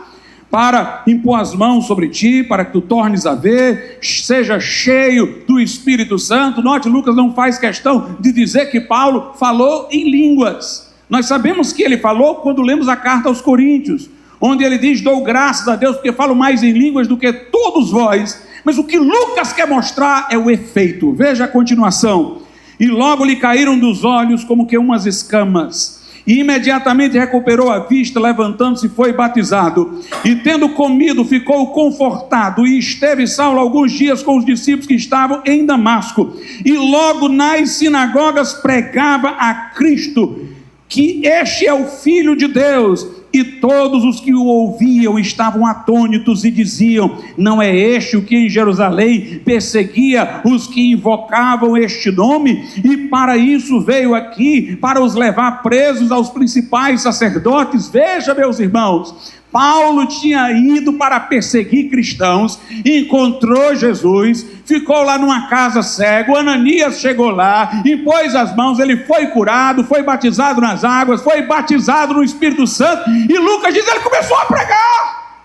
para impor as mãos sobre ti, para que tu tornes a ver, seja cheio do Espírito Santo. Note, Lucas não faz questão de dizer que Paulo falou em línguas. Nós sabemos que ele falou quando lemos a carta aos Coríntios, onde ele diz: dou graças a Deus porque falo mais em línguas do que todos vós. Mas o que Lucas quer mostrar é o efeito. Veja a continuação. E logo lhe caíram dos olhos como que umas escamas, e imediatamente recuperou a vista, levantando-se foi batizado, e tendo comido ficou confortado, e esteve Saulo alguns dias com os discípulos que estavam em Damasco, e logo nas sinagogas pregava a Cristo, que este é o Filho de Deus. E todos os que o ouviam estavam atônitos e diziam: não é este o que em Jerusalém perseguia os que invocavam este nome? E para isso veio aqui, para os levar presos aos principais sacerdotes. Veja, meus irmãos, Paulo tinha ido para perseguir cristãos, encontrou Jesus, ficou lá numa casa cego. Ananias chegou lá, impôs as mãos, ele foi curado, foi batizado nas águas, foi batizado no Espírito Santo, e Lucas diz: ele começou a pregar.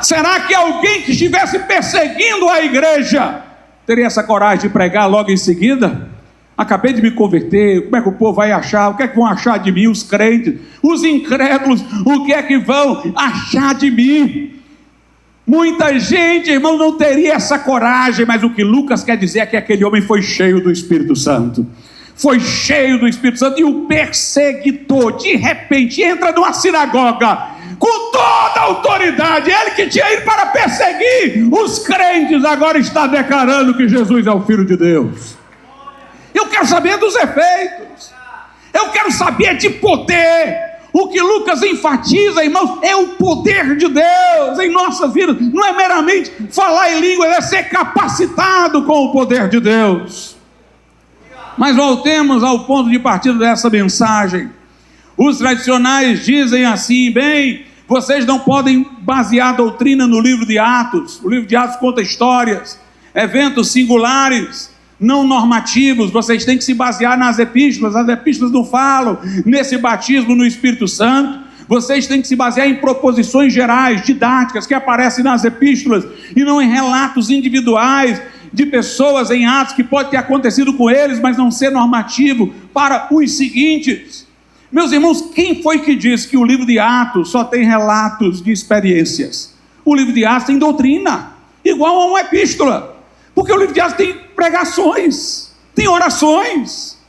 Será que alguém que estivesse perseguindo a igreja teria essa coragem de pregar logo em seguida? Acabei de me converter, como é que o povo vai achar? O que é que vão achar de mim os crentes? Os incrédulos, o que é que vão achar de mim? Muita gente, irmão, não teria essa coragem, mas o que Lucas quer dizer é que aquele homem foi cheio do Espírito Santo. Foi cheio do Espírito Santo, e o perseguidor, de repente, entra numa sinagoga, com toda a autoridade. Ele que tinha ido para perseguir os crentes, agora está declarando que Jesus é o Filho de Deus. Eu quero saber dos efeitos, eu quero saber de poder. O que Lucas enfatiza, irmãos, é o poder de Deus em nossas vidas. Não é meramente falar em línguas, é ser capacitado com o poder de Deus. Mas voltemos ao ponto de partida dessa mensagem. Os tradicionais dizem assim: bem, vocês não podem basear a doutrina no livro de Atos. O livro de Atos conta histórias, eventos singulares, não normativos. Vocês têm que se basear nas epístolas. As epístolas não falam nesse batismo no Espírito Santo. Vocês têm que se basear em proposições gerais, didáticas, que aparecem nas epístolas, e não em relatos individuais de pessoas em Atos, que pode ter acontecido com eles, mas não ser normativo para os seguintes. Meus irmãos, quem foi que disse que o livro de Atos só tem relatos de experiências? O livro de Atos tem doutrina, igual a uma epístola. Porque o livro de Atos tem pregações, tem orações,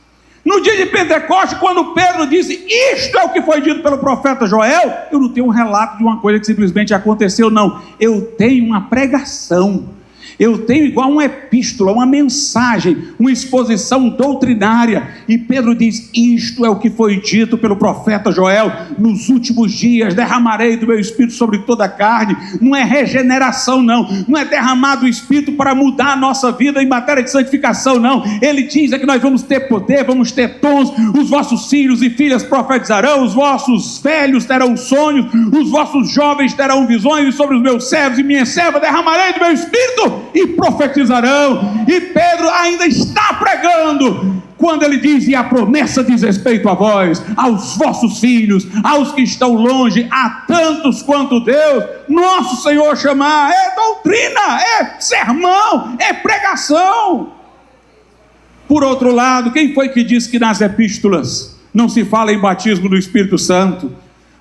No dia de Pentecostes, quando Pedro disse, isto é o que foi dito pelo profeta Joel, eu não tenho um relato de uma coisa que simplesmente aconteceu, não. Eu tenho uma pregação. Eu tenho igual uma epístola, uma mensagem, uma exposição doutrinária. E Pedro diz, isto é o que foi dito pelo profeta Joel, nos últimos dias derramarei do meu Espírito sobre toda a carne. Não é regeneração, não é derramado o Espírito para mudar a nossa vida em matéria de santificação, não. Ele diz que nós vamos ter poder, vamos ter dons, os vossos filhos e filhas profetizarão, os vossos velhos terão sonhos, os vossos jovens terão visões, e sobre os meus servos e minhas servas derramarei do meu Espírito e profetizarão. E Pedro ainda está pregando quando ele diz, e a promessa diz respeito a vós, aos vossos filhos, aos que estão longe, a tantos quanto Deus nosso Senhor chamar. É doutrina, é sermão, é pregação. Por outro lado, quem foi que disse que nas epístolas não se fala em batismo do Espírito Santo?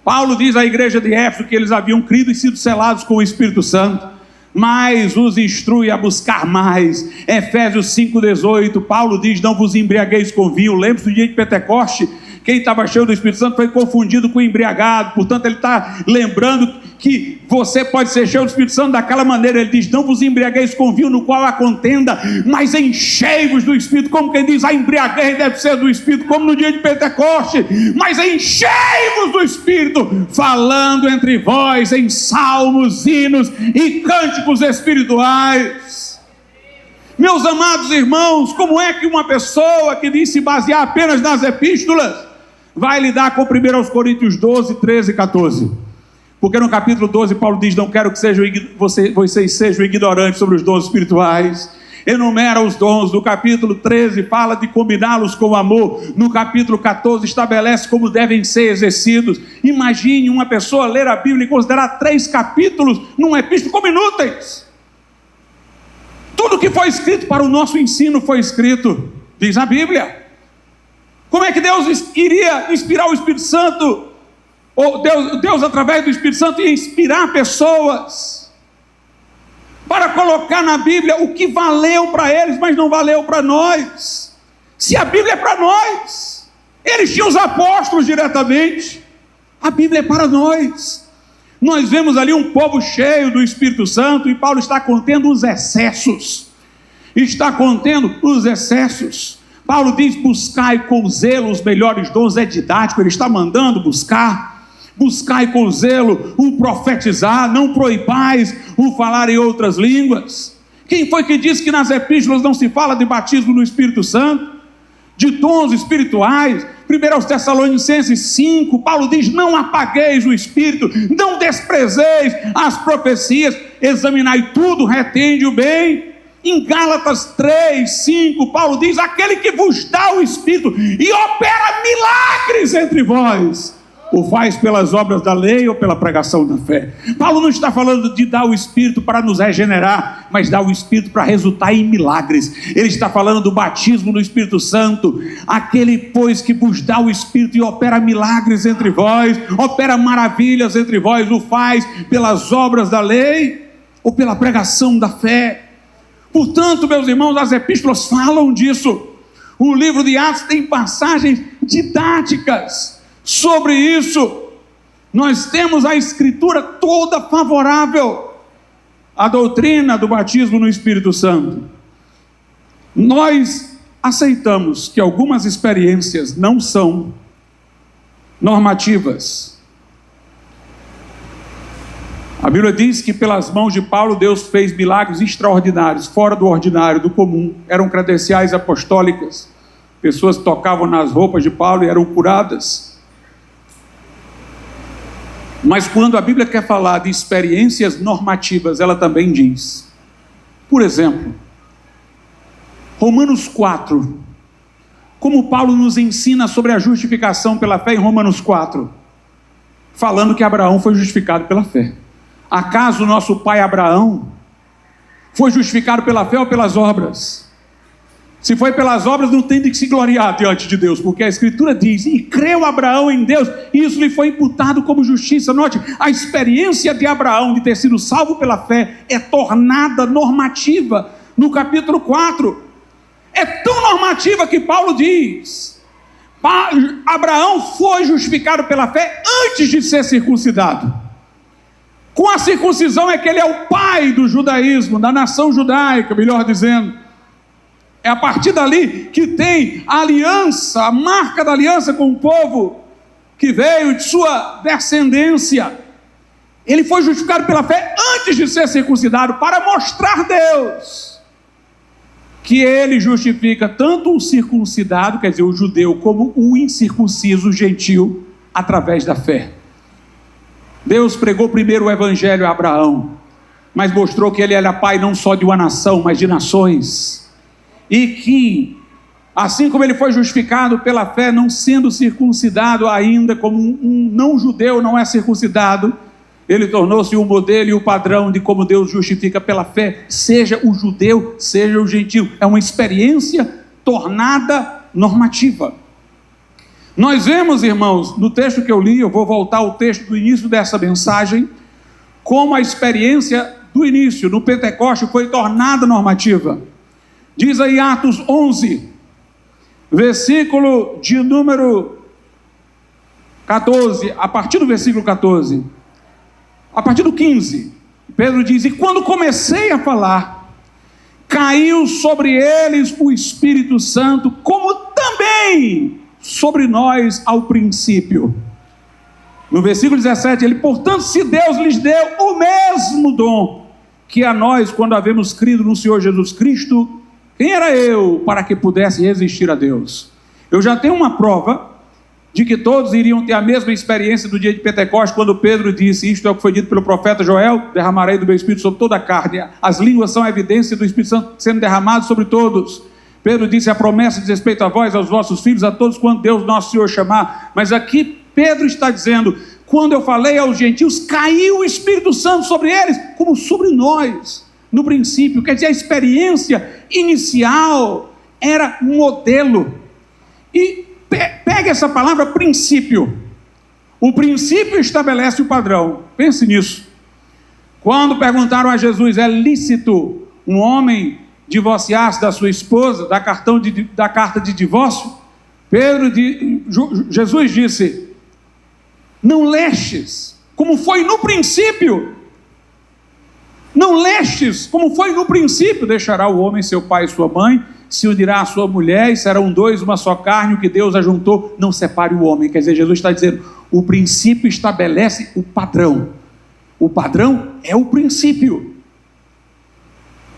Paulo diz à igreja de Éfeso que eles haviam crido e sido selados com o Espírito Santo, mas os instrui a buscar mais. Efésios 5,18, Paulo diz, não vos embriagueis com vinho. Lembre-se do dia de Pentecoste, quem estava cheio do Espírito Santo foi confundido com embriagado. Portanto, ele está lembrando que você pode ser cheio do Espírito Santo daquela maneira. Ele diz, não vos embriagueis com vinho, no qual há contenda, mas enchei-vos do Espírito. Como quem diz, a embriaguez deve ser do Espírito, como no dia de Pentecoste, mas enchei-vos do Espírito, falando entre vós em salmos, hinos e cânticos espirituais. Meus amados irmãos, como é que uma pessoa que diz se basear apenas nas epístolas vai lidar com 1 Coríntios 12, 13 e 14? Porque no capítulo 12 Paulo diz, não quero que vocês sejam ignorantes sobre os dons espirituais. Enumera os dons. No capítulo 13 fala de combiná-los com amor. No capítulo 14 estabelece como devem ser exercidos. Imagine uma pessoa ler a Bíblia e considerar 3 capítulos numa epístola como inúteis. Tudo que foi escrito para o nosso ensino foi escrito, diz a Bíblia. Como é que Deus iria inspirar o Espírito Santo? Ou Deus através do Espírito Santo ia inspirar pessoas para colocar na Bíblia o que valeu para eles, mas não valeu para nós? Se a Bíblia é para nós, eles tinham os apóstolos diretamente, a Bíblia é para nós. Nós vemos ali um povo cheio do Espírito Santo, e Paulo está contendo os excessos. Paulo diz, buscai com zelo os melhores dons. É didático, ele está mandando buscai com zelo o profetizar, não proibais o falar em outras línguas. Quem foi que disse que nas epístolas não se fala de batismo no Espírito Santo, de dons espirituais? 1 Tessalonicenses 5, Paulo diz, não apagueis o Espírito, não desprezeis as profecias, examinai tudo, retende o bem. Em Gálatas 3, 5, Paulo diz, aquele que vos dá o Espírito e opera milagres entre vós, o faz pelas obras da lei ou pela pregação da fé? Paulo não está falando de dar o Espírito para nos regenerar, mas dar o Espírito para resultar em milagres. Ele está falando do batismo no Espírito Santo. Aquele, pois, que vos dá o Espírito e opera milagres entre vós, opera maravilhas entre vós, o faz pelas obras da lei ou pela pregação da fé. Portanto, meus irmãos, as epístolas falam disso. O livro de Atos tem passagens didáticas sobre isso. Nós temos a Escritura toda favorável à doutrina do batismo no Espírito Santo. Nós aceitamos que algumas experiências não são normativas. A Bíblia diz que pelas mãos de Paulo Deus fez milagres extraordinários, fora do ordinário, do comum. Eram credenciais apostólicas. Pessoas tocavam nas roupas de Paulo e eram curadas. Mas quando a Bíblia quer falar de experiências normativas, ela também diz. Por exemplo, Romanos 4. Como Paulo nos ensina sobre a justificação pela fé em Romanos 4. Falando que Abraão foi justificado pela fé. Acaso nosso pai Abraão foi justificado pela fé ou pelas obras? Se foi pelas obras, não tem de que se gloriar diante de Deus, porque a Escritura diz, e creu Abraão em Deus, e isso lhe foi imputado como justiça. Note, a experiência de Abraão de ter sido salvo pela fé é tornada normativa no capítulo 4. É tão normativa que Paulo diz Abraão foi justificado pela fé antes de ser circuncidado. Com a circuncisão é que ele é o pai do judaísmo, da nação judaica, melhor dizendo. É a partir dali que tem a aliança, a marca da aliança com o povo que veio de sua descendência. Ele foi justificado pela fé antes de ser circuncidado, para mostrar a Deus que ele justifica tanto o circuncidado, quer dizer, o judeu, como o incircunciso, o gentil, através da fé. Deus pregou primeiro o evangelho a Abraão, mas mostrou que ele era pai não só de uma nação, mas de nações. E que, assim como ele foi justificado pela fé, não sendo circuncidado ainda, como um não-judeu não é circuncidado, ele tornou-se o modelo e o padrão de como Deus justifica pela fé, seja o judeu, seja o gentil. É uma experiência tornada normativa. Nós vemos, irmãos, no texto que eu li, eu vou voltar ao texto do início dessa mensagem, como a experiência do início, no Pentecoste, foi tornada normativa. Diz aí Atos 11, versículo de número 14, a partir do versículo 14, a partir do 15, Pedro diz: e quando comecei a falar, caiu sobre eles o Espírito Santo, como também sobre nós ao princípio. No versículo 17, ele: portanto, se Deus lhes deu o mesmo dom que a nós, quando havemos crido no Senhor Jesus Cristo, quem era eu para que pudesse resistir a Deus? Eu já tenho uma prova de que todos iriam ter a mesma experiência do dia de Pentecostes, quando Pedro disse: isto é o que foi dito pelo profeta Joel: derramarei do meu Espírito sobre toda a carne. As línguas são a evidência do Espírito Santo sendo derramado sobre todos. Pedro disse: a promessa diz respeito a vós, aos vossos filhos, a todos quando Deus nosso Senhor chamar. Mas aqui Pedro está dizendo: quando eu falei aos gentios, caiu o Espírito Santo sobre eles, como sobre nós, no princípio. Quer dizer, a experiência inicial era modelo. E pegue essa palavra princípio. O princípio estabelece o padrão. Pense nisso. Quando perguntaram a Jesus: é lícito um homem divorciar-se da sua esposa, da carta de divórcio? Jesus disse: não lestes como foi no princípio? Não lestes como foi no princípio? Deixará o homem seu pai e sua mãe, se unirá à sua mulher, e serão dois uma só carne. O que Deus ajuntou, não separe o homem. Quer dizer, Jesus está dizendo: o princípio estabelece o padrão. O padrão é o princípio.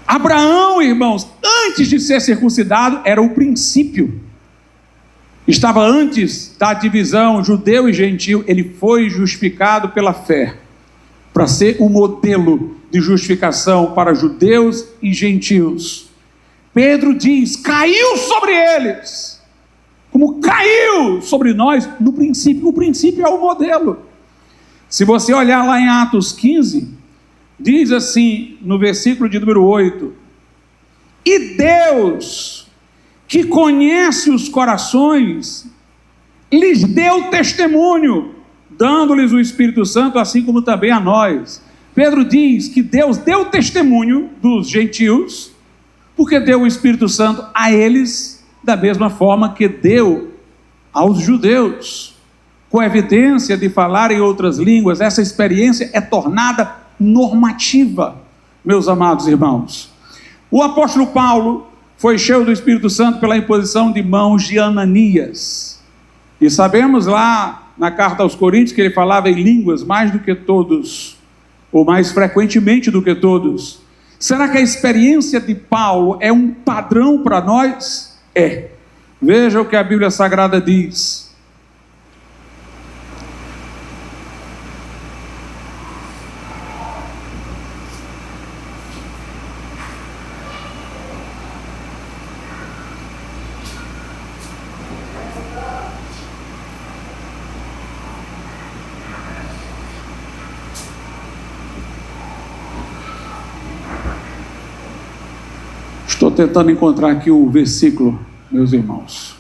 Abraão, irmãos, antes de ser circuncidado, era o princípio. Estava antes da divisão judeu e gentil. Ele foi justificado pela fé, para ser o modelo de justificação para judeus e gentios. Pedro diz: caiu sobre eles, como caiu sobre nós no princípio. O princípio é o modelo. Se você olhar lá em Atos 15, diz assim, no versículo de número 8: e Deus, que conhece os corações, lhes deu testemunho, dando-lhes o Espírito Santo, assim como também a nós. Pedro diz que Deus deu testemunho dos gentios, porque deu o Espírito Santo a eles, da mesma forma que deu aos judeus, com evidência de falar em outras línguas. Essa experiência é tornada normativa, meus amados irmãos. O apóstolo Paulo foi cheio do Espírito Santo pela imposição de mãos de Ananias, e sabemos lá na carta aos Coríntios que ele falava em línguas mais do que todos, ou mais frequentemente do que todos. Será que a experiência de Paulo é um padrão para nós? É. Veja o que a Bíblia Sagrada diz. Estou tentando encontrar aqui o versículo, meus irmãos.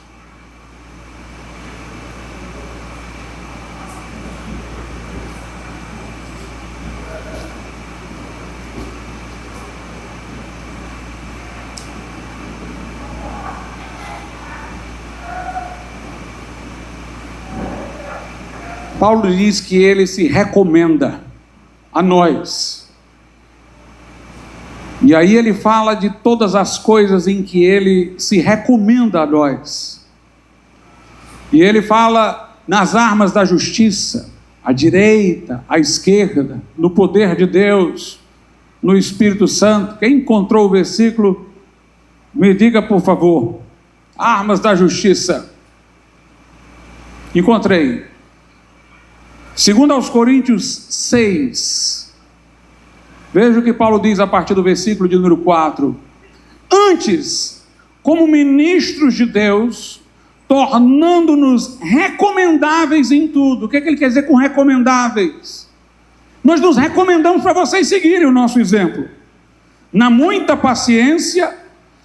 Paulo diz que ele se recomenda a nós. E aí ele fala de todas as coisas em que ele se recomenda a nós. E ele fala nas armas da justiça, à direita, à esquerda, no poder de Deus, no Espírito Santo. Quem encontrou o versículo, me diga por favor. Armas da justiça. Encontrei. 2 aos Coríntios 6. Veja o que Paulo diz a partir do versículo de número 4. Antes, como ministros de Deus, tornando-nos recomendáveis em tudo. O que ele quer dizer com recomendáveis? Nós nos recomendamos para vocês seguirem o nosso exemplo. Na muita paciência,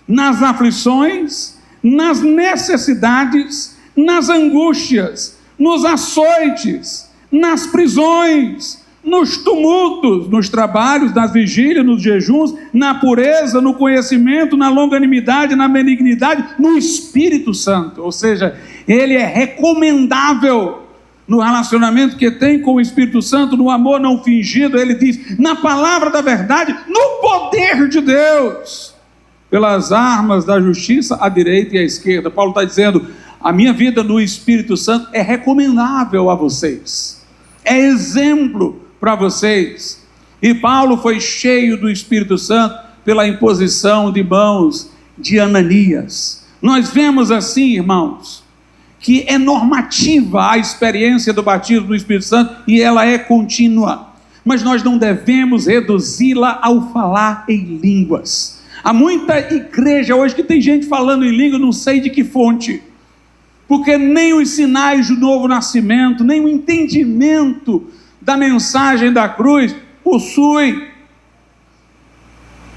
nas aflições, nas necessidades, nas angústias, nos açoites, nas prisões, nos tumultos, nos trabalhos, nas vigílias, nos jejuns, na pureza, no conhecimento, na longanimidade, na benignidade, no Espírito Santo. Ou seja, ele é recomendável no relacionamento que tem com o Espírito Santo, no amor não fingido. Ele diz, na palavra da verdade, no poder de Deus, pelas armas da justiça, à direita e à esquerda. Paulo está dizendo, a minha vida no Espírito Santo é recomendável a vocês, é exemplo para vocês. E Paulo foi cheio do Espírito Santo pela imposição de mãos de Ananias. Nós vemos assim, irmãos, que é normativa a experiência do batismo do Espírito Santo e ela é contínua, mas nós não devemos reduzi-la ao falar em línguas. Há muita igreja hoje que tem gente falando em língua, não sei de que fonte, porque nem os sinais do novo nascimento, nem o entendimento da mensagem da cruz possui.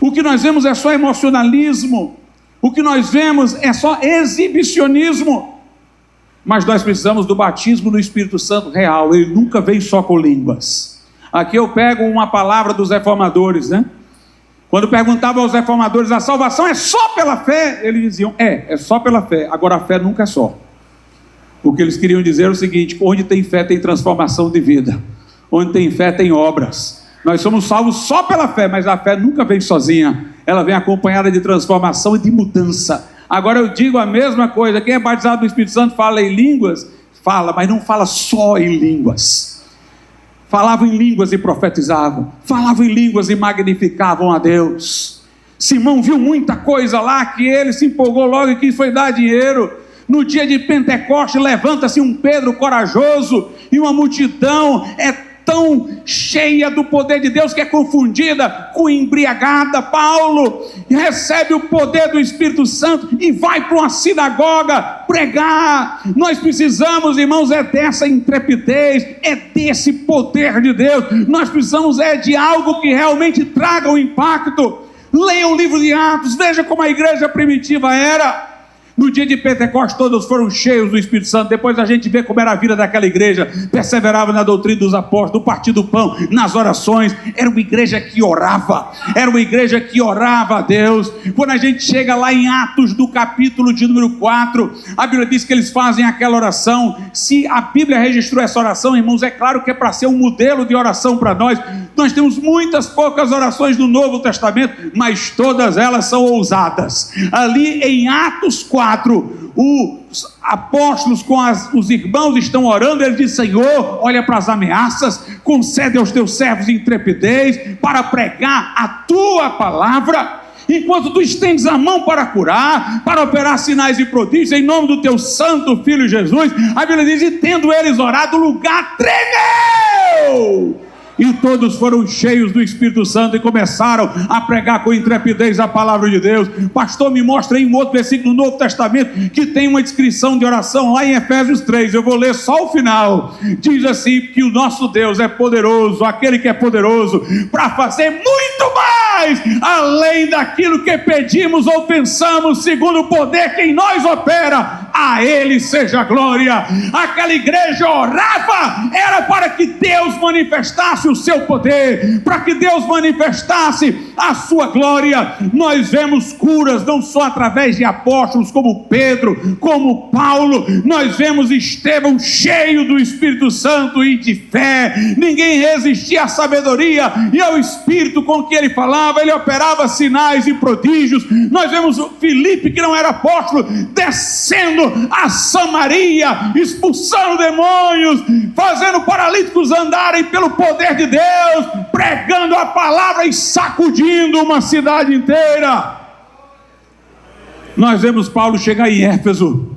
O que nós vemos é só emocionalismo, o que nós vemos é só exibicionismo. Mas nós precisamos do batismo no Espírito Santo real. Ele nunca vem só com línguas. Aqui eu pego uma palavra dos reformadores, né? Quando perguntava aos reformadores, a salvação é só pela fé? Eles diziam, é só pela fé. Agora a fé nunca é só. O que eles queriam dizer é o seguinte, onde tem fé tem transformação de vida. Onde tem fé tem obras. Nós somos salvos só pela fé, mas a fé nunca vem sozinha. Ela vem acompanhada de transformação e de mudança. Agora eu digo a mesma coisa, quem é batizado no Espírito Santo fala em línguas? Fala, mas não fala só em línguas. Falavam em línguas e profetizavam, falavam em línguas e magnificavam a Deus. Simão viu muita coisa lá que ele se empolgou logo e quis foi dar dinheiro. No dia de Pentecoste levanta-se um Pedro corajoso e uma multidão tão cheia do poder de Deus que é confundida com embriagada. Paulo recebe o poder do Espírito Santo e vai para uma sinagoga pregar. Nós precisamos, irmãos, dessa intrepidez, desse poder de Deus. Nós precisamos de algo que realmente traga um impacto. Leia o livro de Atos, veja como a igreja primitiva era. No dia de Pentecostes todos foram cheios do Espírito Santo. Depois a gente vê como era a vida daquela igreja. Perseverava na doutrina dos apóstolos, no partir do pão, nas orações. Era uma igreja que orava. Era uma igreja que orava a Deus. Quando a gente chega lá em Atos do capítulo de número 4, a Bíblia diz que eles fazem aquela oração. Se a Bíblia registrou essa oração, irmãos, é claro que é para ser um modelo de oração para nós. Nós temos poucas orações do Novo Testamento, mas todas elas são ousadas. Ali em Atos 4, os apóstolos com os irmãos estão orando. Ele diz, Senhor, olha para as ameaças, concede aos teus servos intrepidez para pregar a tua palavra, enquanto tu estendes a mão para curar, para operar sinais e prodígios, em nome do teu santo Filho Jesus. A Bíblia diz, e tendo eles orado, o lugar tremeu. E todos foram cheios do Espírito Santo e começaram a pregar com intrepidez a palavra de Deus. Pastor, me mostra aí um outro versículo do Novo Testamento que tem uma descrição de oração lá em Efésios 3. Eu vou ler só o final. Diz assim, que o nosso Deus é poderoso, aquele que é poderoso para fazer muito mais além daquilo que pedimos ou pensamos, segundo o poder que em nós opera. a Ele seja a glória. Aquela igreja orava, era para que Deus manifestasse o seu poder, para que Deus manifestasse a sua glória. Nós vemos curas não só através de apóstolos como Pedro, como Paulo. Nós vemos Estevão cheio do Espírito Santo e de fé. Ninguém resistia à sabedoria e ao Espírito com que ele falava. Ele operava sinais e prodígios. Nós vemos Filipe, que não era apóstolo, descendo a Samaria, expulsando demônios, fazendo paralíticos andarem pelo poder de Deus, pregando a palavra e sacudindo uma cidade inteira. Nós vemos Paulo chegar em Éfeso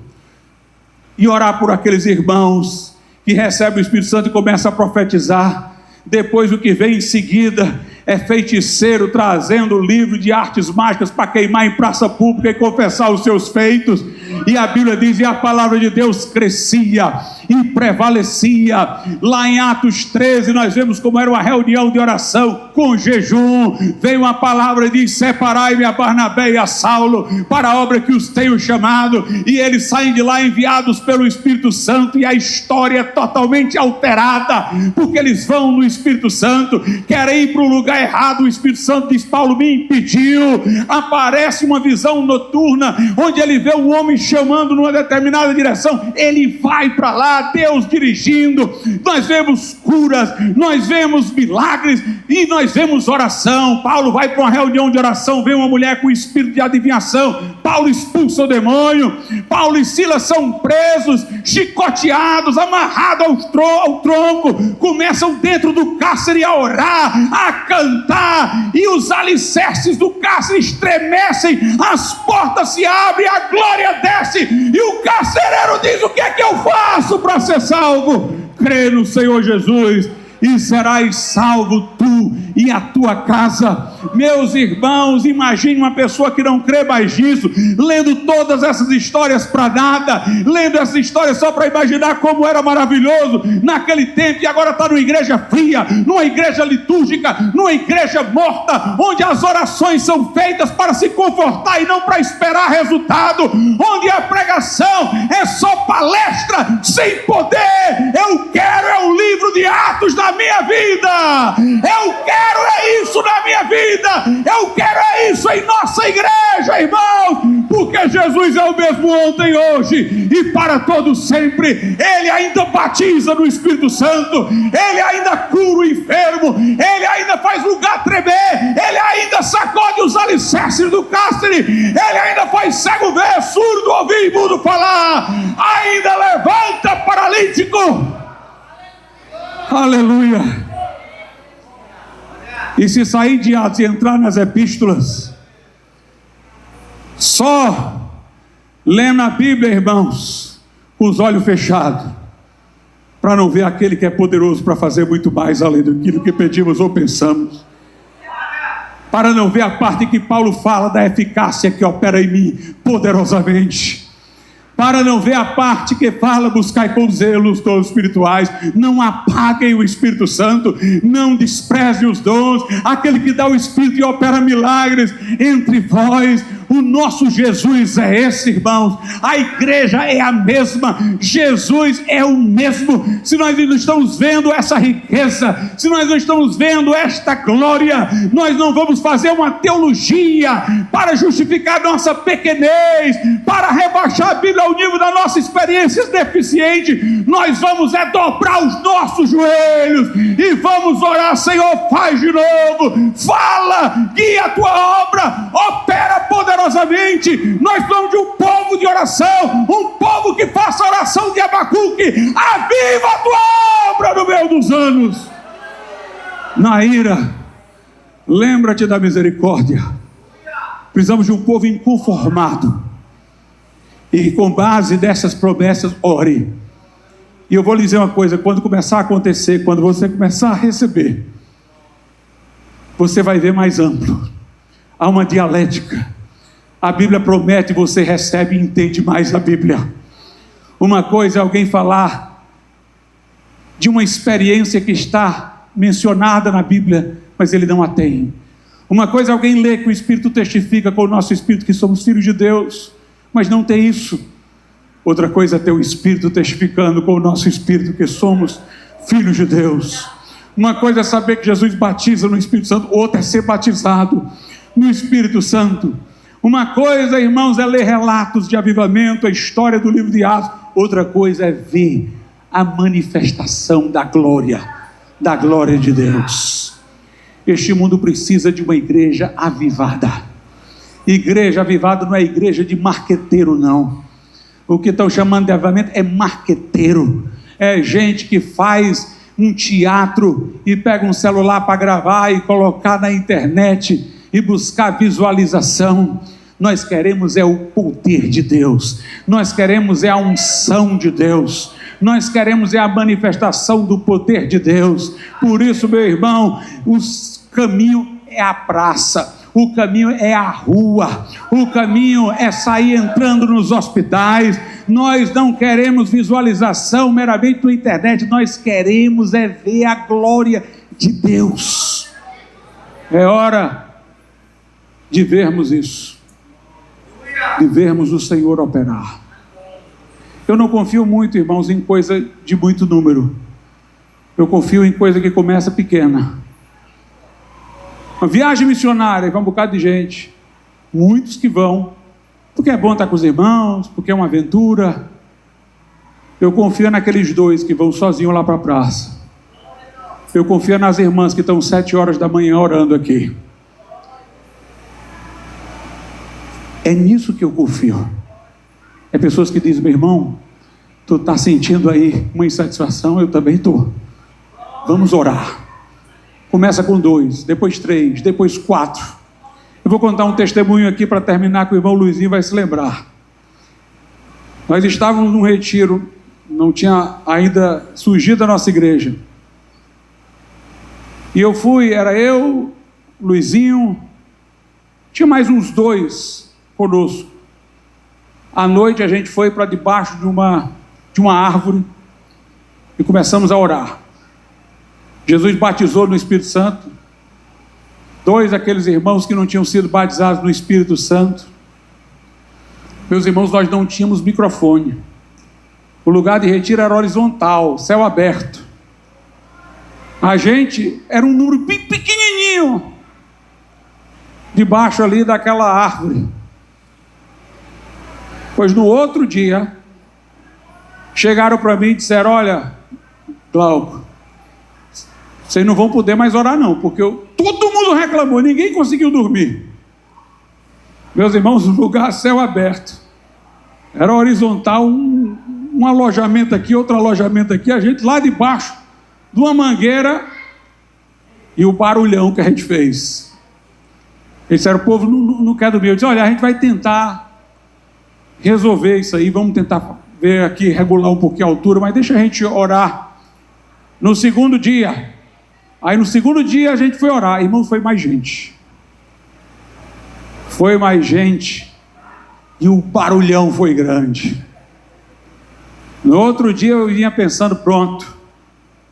e orar por aqueles irmãos que recebem o Espírito Santo e começam a profetizar. Depois o que vem em seguida é feiticeiro trazendo o livro de artes mágicas para queimar em praça pública e confessar os seus feitos. E a Bíblia diz, e a palavra de Deus crescia e prevalecia. Lá em Atos 13 nós vemos como era uma reunião de oração com jejum. Veio uma palavra e diz, separai-me a Barnabé e a Saulo para a obra que os tenho chamado. E eles saem de lá enviados pelo Espírito Santo, e a história é totalmente alterada, porque eles vão no Espírito Santo, querem ir para um lugar errado. O Espírito Santo diz, Paulo me impediu. Aparece uma visão noturna, onde ele vê um homem chamando numa determinada direção, ele vai para lá, Deus dirigindo. Nós vemos curas, nós vemos milagres e nós vemos oração. Paulo vai para uma reunião de oração, vê uma mulher com espírito de adivinhação, Paulo expulsa o demônio. Paulo e Silas são presos, chicoteados, amarrados ao tronco, começam dentro do cárcere a orar, a cantar, e os alicerces do cárcere estremecem, as portas se abrem, a glória desce, e o carcereiro diz, o que é que eu faço para ser salvo? Crê no Senhor Jesus e serás salvo tu e a tua casa. Meus irmãos, imagine uma pessoa que não crê mais nisso, lendo todas essas histórias para nada, lendo essas histórias só para imaginar como era maravilhoso naquele tempo, e agora está numa igreja fria, numa igreja litúrgica, numa igreja morta, onde as orações são feitas para se confortar e não para esperar resultado, onde a pregação é só palestra sem poder. Eu quero é o livro de Atos na minha vida, eu quero é isso na minha vida, eu quero é isso em nossa igreja, irmãos, porque Jesus é o mesmo ontem, hoje e para todo sempre. Ele ainda batiza no Espírito Santo, ele ainda cura o enfermo, ele ainda faz lugar tremer, ele ainda sacode os alicerces do cárcere, ele ainda faz cego ver, surdo ouvir e mudo falar, ainda levanta paralítico. Aleluia. E se sair de Atos e entrar nas epístolas, só lendo a Bíblia, irmãos, com os olhos fechados, para não ver aquele que é poderoso para fazer muito mais além daquilo que pedimos ou pensamos, para não ver a parte que Paulo fala da eficácia que opera em mim poderosamente, para não ver a parte que fala, buscai com zelo os dons espirituais, não apaguem o Espírito Santo, não desprezem os dons, aquele que dá o Espírito e opera milagres entre vós. O nosso Jesus é esse, irmãos. A igreja é a mesma, Jesus é o mesmo. Se nós não estamos vendo essa riqueza, se nós não estamos vendo esta glória, nós não vamos fazer uma teologia para justificar nossa pequenez, para rebaixar a Bíblia ao nível da nossa experiência deficiente. Nós vamos dobrar os nossos joelhos e vamos orar, Senhor, faz de novo, fala, guia a tua obra, opera poderosamente. Nós somos de um povo de oração, um povo que faça a oração de Abacuque: aviva a tua obra no meio dos anos. Na ira, lembra-te da misericórdia. Precisamos de um povo inconformado, e com base dessas promessas, ore. E eu vou lhe dizer uma coisa: quando começar a acontecer, quando você começar a receber, você vai ver mais amplo. Há uma dialética. A Bíblia promete, você recebe e entende mais a Bíblia. Uma coisa é alguém falar de uma experiência que está mencionada na Bíblia, mas ele não a tem. Uma coisa é alguém ler que o Espírito testifica com o nosso Espírito que somos filhos de Deus, mas não tem isso. outra coisa é ter o Espírito testificando com o nosso Espírito que somos filhos de Deus. Uma coisa é saber que Jesus batiza no Espírito Santo, outra é ser batizado no Espírito Santo. Uma coisa, irmãos, é ler relatos de avivamento, a história do livro de Atos. Outra coisa é ver a manifestação da glória de Deus. Este mundo precisa de uma igreja avivada. Igreja avivada não é igreja de marqueteiro, não. O que estão chamando de avivamento é marqueteiro. É gente que faz um teatro e pega um celular para gravar e colocar na internet e buscar visualização. Nós queremos é o poder de Deus. Nós queremos é a unção de Deus. Nós queremos é a manifestação do poder de Deus. Por isso, meu irmão, o caminho é a praça, o caminho é a rua, o caminho é sair entrando nos hospitais. Nós não queremos visualização meramente na internet, nós queremos é ver a glória de Deus. É hora de vermos isso, de vermos o Senhor operar. Eu não confio muito, irmãos, em coisa de muito número. Eu confio em coisa que começa pequena. Uma viagem missionária, vai um bocado de gente. Muitos que vão, porque é bom estar com os irmãos, porque é uma aventura. Eu confio naqueles 2 que vão sozinhos lá para a praça. Eu confio nas irmãs que estão 7 horas da manhã orando aqui. É nisso que eu confio. É pessoas que dizem: meu irmão, tu está sentindo aí uma insatisfação? Eu também estou. Vamos orar. Começa com 2, depois 3, depois 4. Eu vou contar um testemunho aqui para terminar, que o irmão Luizinho vai se lembrar. Nós estávamos num retiro, não tinha ainda surgido a nossa igreja. E eu fui, era eu, Luizinho, tinha mais uns 2 conosco. À noite a gente foi para debaixo de uma árvore e começamos a orar. Jesus batizou no Espírito Santo 2 daqueles irmãos que não tinham sido batizados no Espírito Santo. Meus irmãos, nós não tínhamos microfone. O lugar de retiro era horizontal, céu aberto. A gente era um número bem pequenininho debaixo ali daquela árvore. Pois no outro dia chegaram para mim e disseram: olha, Glauco, vocês não vão poder mais orar não, porque todo mundo reclamou, ninguém conseguiu dormir. Meus irmãos, o lugar céu aberto, era horizontal, um alojamento aqui, outro alojamento aqui, a gente lá debaixo de uma mangueira, e o barulhão que a gente fez. Eles disseram: o povo não quer dormir. Eu disse: olha, a gente vai tentar resolver isso aí, vamos tentar ver aqui, regular um pouquinho a altura, mas deixa a gente orar. No segundo dia, aí no segundo dia a gente foi orar, irmãos, foi mais gente. Foi mais gente, e o barulhão foi grande. No outro dia eu vinha pensando: pronto,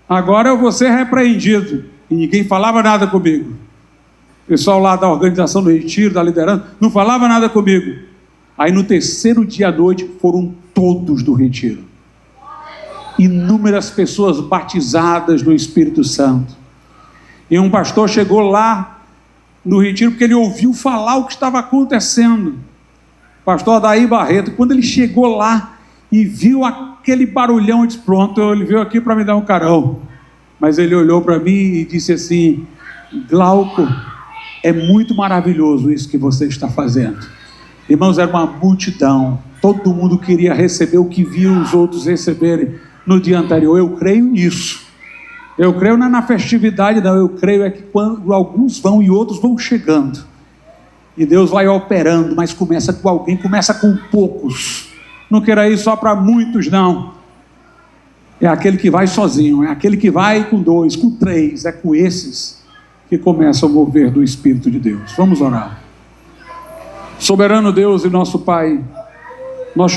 agora eu vou ser repreendido. E ninguém falava nada comigo. O pessoal lá da organização do retiro, da liderança, não falava nada comigo. Aí no terceiro dia à noite foram todos do retiro. Inúmeras pessoas batizadas no Espírito Santo. E um pastor chegou lá no retiro porque ele ouviu falar o que estava acontecendo. Pastor Adair Barreto, quando ele chegou lá e viu aquele barulhão, ele disse: pronto, ele veio aqui para me dar um carão. Mas ele olhou para mim e disse assim: Glauco, é muito maravilhoso isso que você está fazendo. Irmãos, era uma multidão, todo mundo queria receber o que viu os outros receberem no dia anterior. Eu creio nisso. Eu creio não é na festividade, não. Eu creio é que quando alguns vão e outros vão chegando, e Deus vai operando, mas começa com alguém, começa com poucos. Não queira ir só para muitos, não. É aquele que vai sozinho, é aquele que vai com 2, com 3, é com esses que começa a mover do Espírito de Deus. Vamos orar. Soberano Deus e nosso Pai, nós